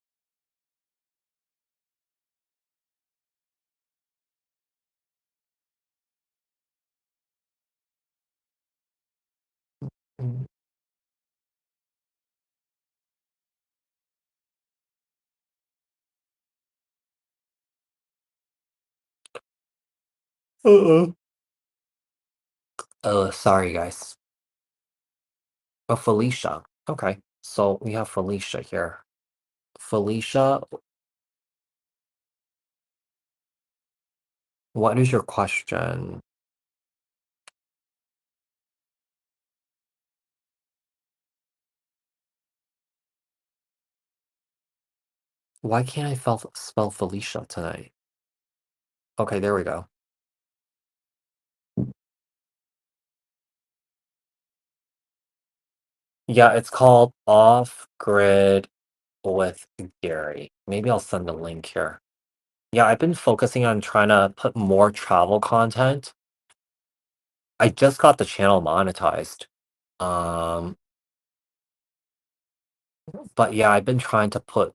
Mm. Uh-oh. Oh, sorry, guys. Oh, Felicia. Okay, so we have Felicia here. Felicia, what is your question? Why can't I spell Felicia tonight? Okay, there we go. Yeah, it's called Off Grid with Gary. Maybe I'll send a link here. Yeah, I've been focusing on trying to put more travel content. I just got the channel monetized. Um, but yeah, I've been trying to put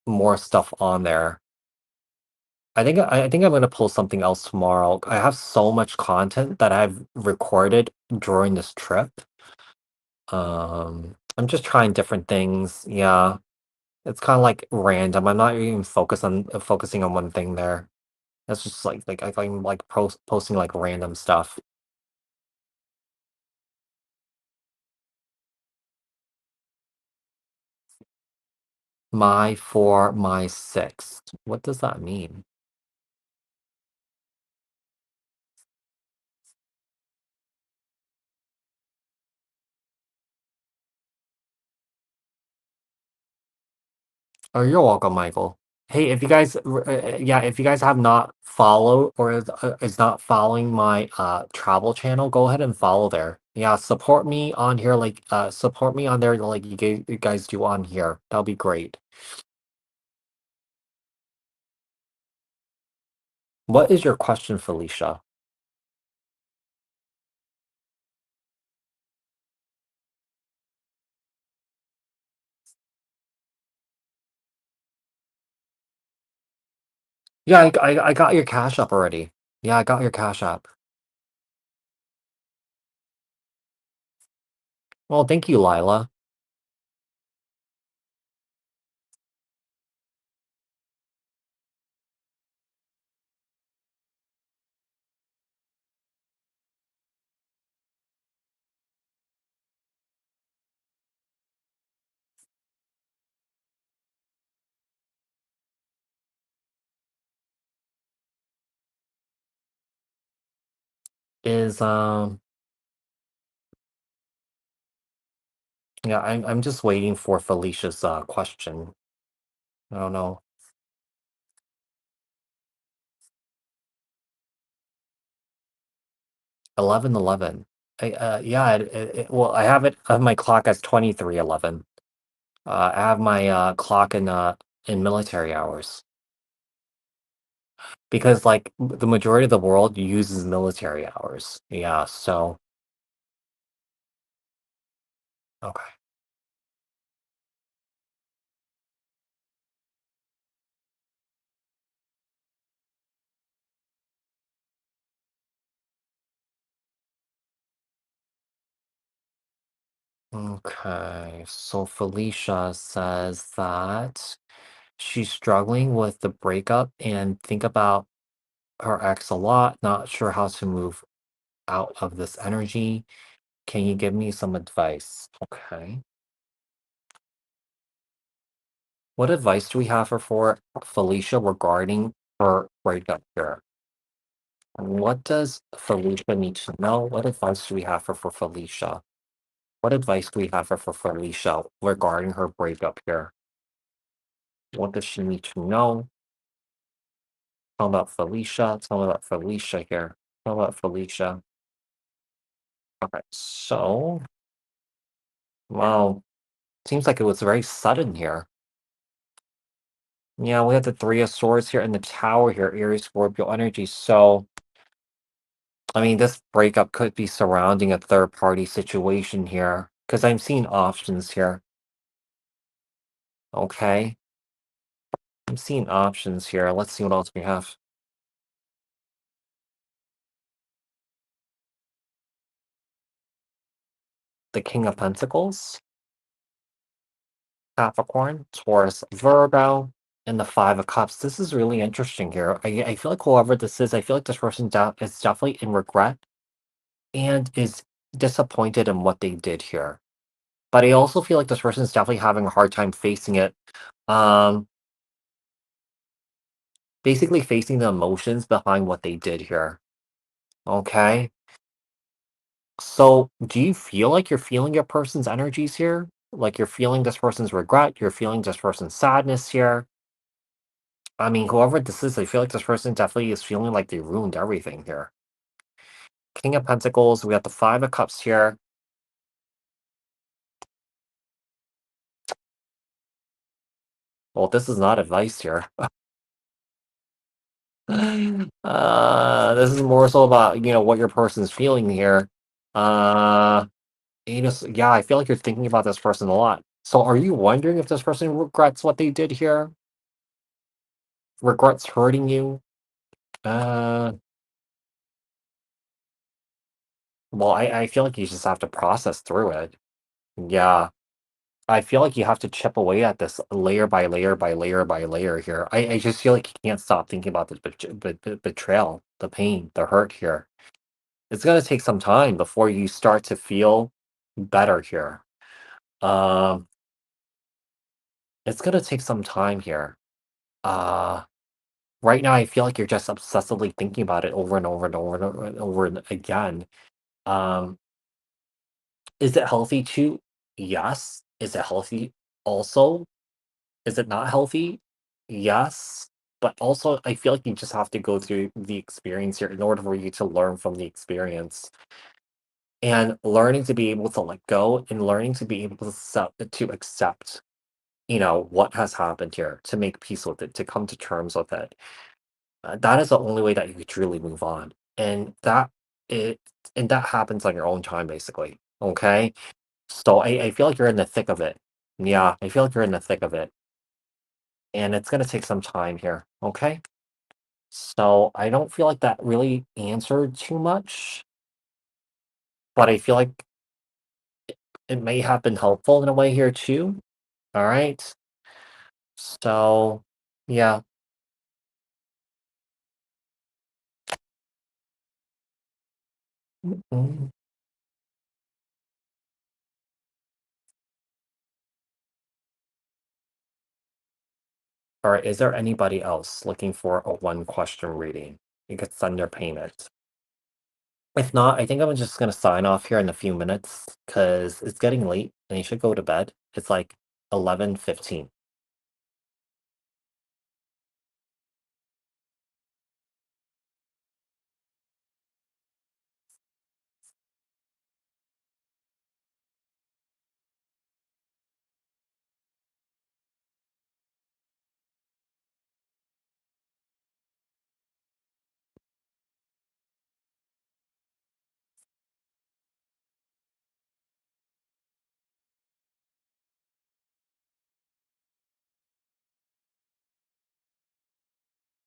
more stuff on there. I think I'm gonna post something else tomorrow. I have so much content that I've recorded during this trip. I'm just trying different things. Yeah, it's kind of like random. I'm not even focusing on one thing there. It's just I'm like posting like random stuff. My four, my six. What does that mean? Oh, you're welcome, Michael. Hey, if you guys, yeah, if you guys have not followed or is not following my travel channel, go ahead and follow there. Yeah, support me on here, support me on there, like you guys do on here. That'll be great. What is your question, Felicia? Yeah, I got your cash up already. Yeah, I got your cash app. Well, thank you, Lila. Is Yeah, I'm just waiting for Felicia's question. I don't know. 11:11. Yeah, well, I have it on my clock as 23:11. I have my clock in military hours because like the majority of the world uses military hours. Yeah, so okay. Okay, so Felicia says that she's struggling with the breakup and think about her ex a lot, not sure how to move out of this energy. Can you give me some advice? Okay. What advice do we have for Felicia regarding her breakup here? What does Felicia need to know? What advice do we have for Felicia? What advice do we have for Felicia regarding her breakup here? What does she need to know? Tell about Felicia. Tell about Felicia here. Tell about Felicia. Okay, so, well, seems like it was very sudden here. Yeah, we have the Three of Swords here and the Tower here, Aries, Scorpio energy. So, I mean, this breakup could be surrounding a third party situation here because I'm seeing options here. Okay. I'm seeing options here. Let's see what else we have. The King of Pentacles, Capricorn, Taurus, Virgo, and the Five of Cups. This is really interesting here. I feel like whoever this is, I feel like this person is definitely in regret and is disappointed in what they did here. But I also feel like this person is definitely having a hard time facing it. Um, Basically facing the emotions behind what they did here. Okay. So do you feel like you're feeling your person's energies here? Like you're feeling this person's regret, you're feeling this person's sadness here. I mean, whoever this is, I feel like this person definitely is feeling like they ruined everything here. King of Pentacles, we got the Five of Cups here. Well, this is not advice here. This is more so about, what your person's feeling here. Uh Yeah, I feel like you're thinking about this person a lot. So are you wondering if this person regrets what they did here? Regrets hurting you? Uh, well, I feel like you just have to process through it. Yeah. I feel like you have to chip away at this layer by layer by layer by layer here. I just feel like you can't stop thinking about this betrayal, the pain, the hurt here. It's gonna take some time before you start to feel better here. Um, it's gonna take some time here. Uh, right now, I feel like you're just obsessively thinking about it over and over and over and over and over and again. Um, is it healthy to? Yes. Is it healthy also? Is it not healthy? Yes. But also, I feel like you just have to go through the experience here in order for you to learn from the experience. And learning to be able to let go and learning to be able to accept, what has happened here, to make peace with it, to come to terms with it. That is the only way that you could truly move on. It and that happens on your own time, basically. Okay. So I feel like you're in the thick of it. Yeah, I feel like you're in the thick of it. And it's gonna take some time here. Okay. So I don't feel like that really answered too much, but I feel like it may have been helpful in a way here too. All right. So yeah. Mm. All right. Is there anybody else looking for a one question reading? You could send their payment. If not, I think I'm just gonna sign off here in a few minutes because it's getting late and you should go to bed. It's like 11:15.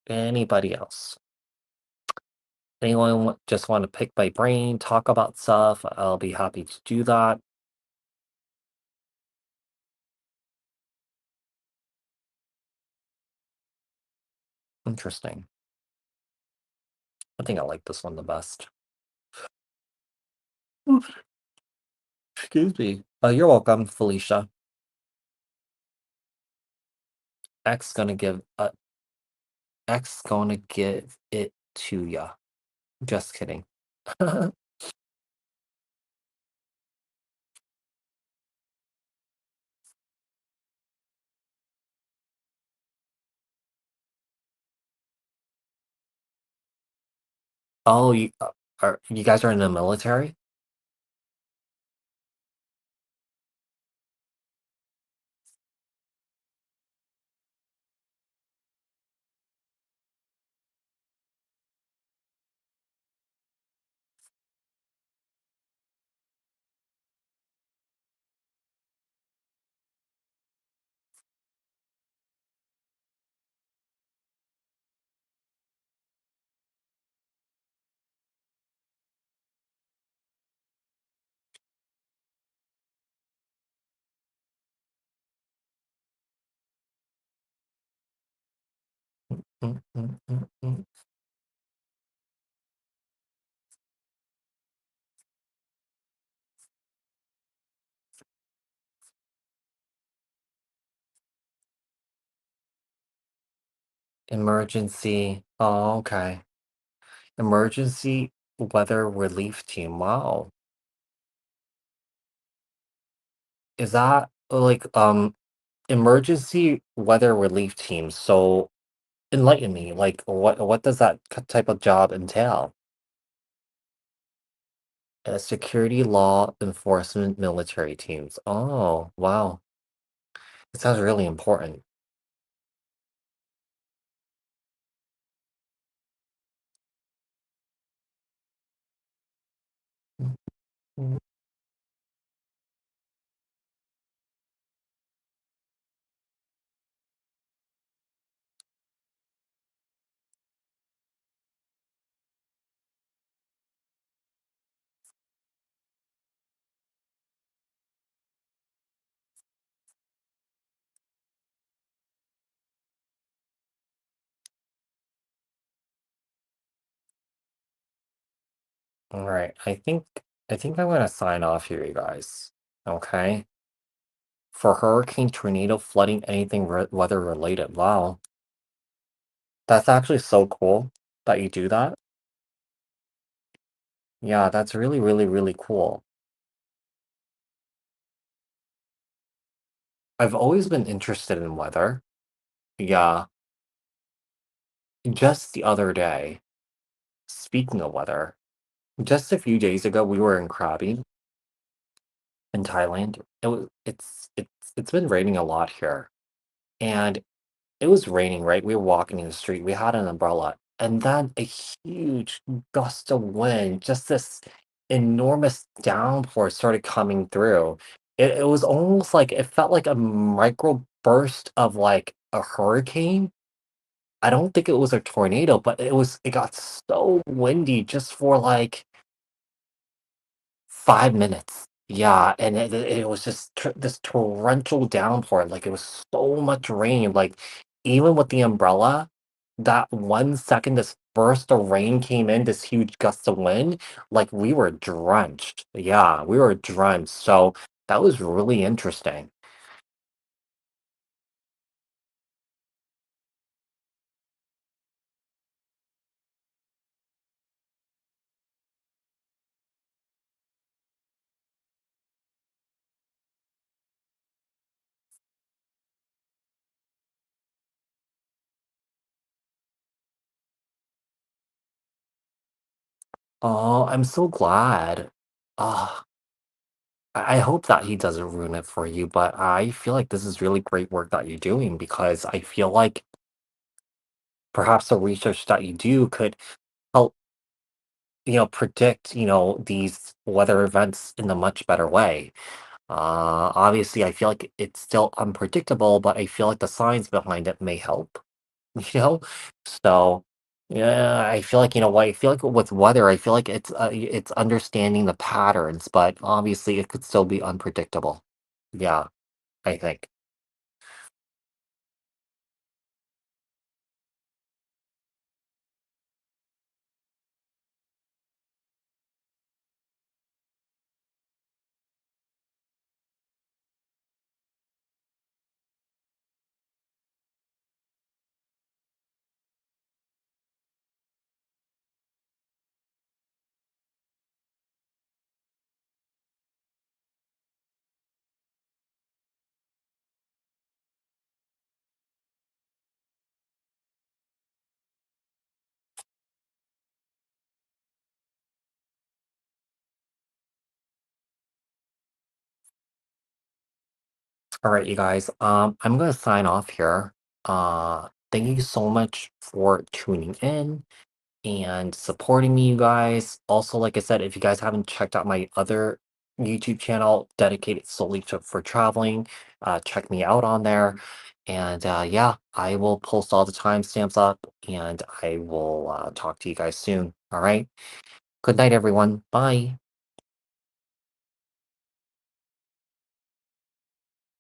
Anybody else? Anyone just want to pick my brain, talk about stuff? I'll be happy to do that. Interesting. I think I like this one the best. Oof, excuse me. You're welcome, Felicia. X gonna give it to ya. Just kidding. Oh, you guys are in the military? Mm, mm, mm, mm. Emergency. Oh, okay. Emergency weather relief team. Wow. Is that like emergency weather relief team? So enlighten me. Like what does that type of job entail? Security law enforcement military teams. Oh, wow. It sounds really important. All right. I think I'm gonna sign off here, you guys. Okay. For hurricane, tornado, flooding, anything weather related. Wow. That's actually so cool that you do that. Yeah, that's really, really, really cool. I've always been interested in weather. Yeah. Just the other day, speaking of weather, just a few days ago, we were in Krabi in Thailand. It's been raining a lot here. And it was raining, right? We were walking in the street. We had an umbrella, and then a huge gust of wind, just this enormous downpour started coming through. It was almost like it felt like a micro burst of like a hurricane. I don't think it was a tornado, but it got so windy just for like 5 minutes. Yeah, and it was just this torrential downpour, like, it was so much rain, like, even with the umbrella, that 1 second this burst of rain came in, this huge gust of wind, like, we were drenched. Yeah, we were drenched, so that was really interesting. Oh, I'm so glad. Ah, I hope that he doesn't ruin it for you, but I feel like this is really great work that you're doing because I feel like perhaps the research that you do could help, predict, these weather events in a much better way. Obviously, I feel like it's still unpredictable, but I feel like the science behind it may help, you know? So, yeah, I feel like, what, I feel like with weather, I feel like it's understanding the patterns, but obviously it could still be unpredictable. Yeah, I think. All right, you guys. I'm gonna sign off here. Thank you so much for tuning in and supporting me, you guys. Also, like I said, if you guys haven't checked out my other YouTube channel dedicated solely for traveling, check me out on there. And yeah, I will post all the timestamps up and I will talk to you guys soon. All right. Good night, everyone. Bye.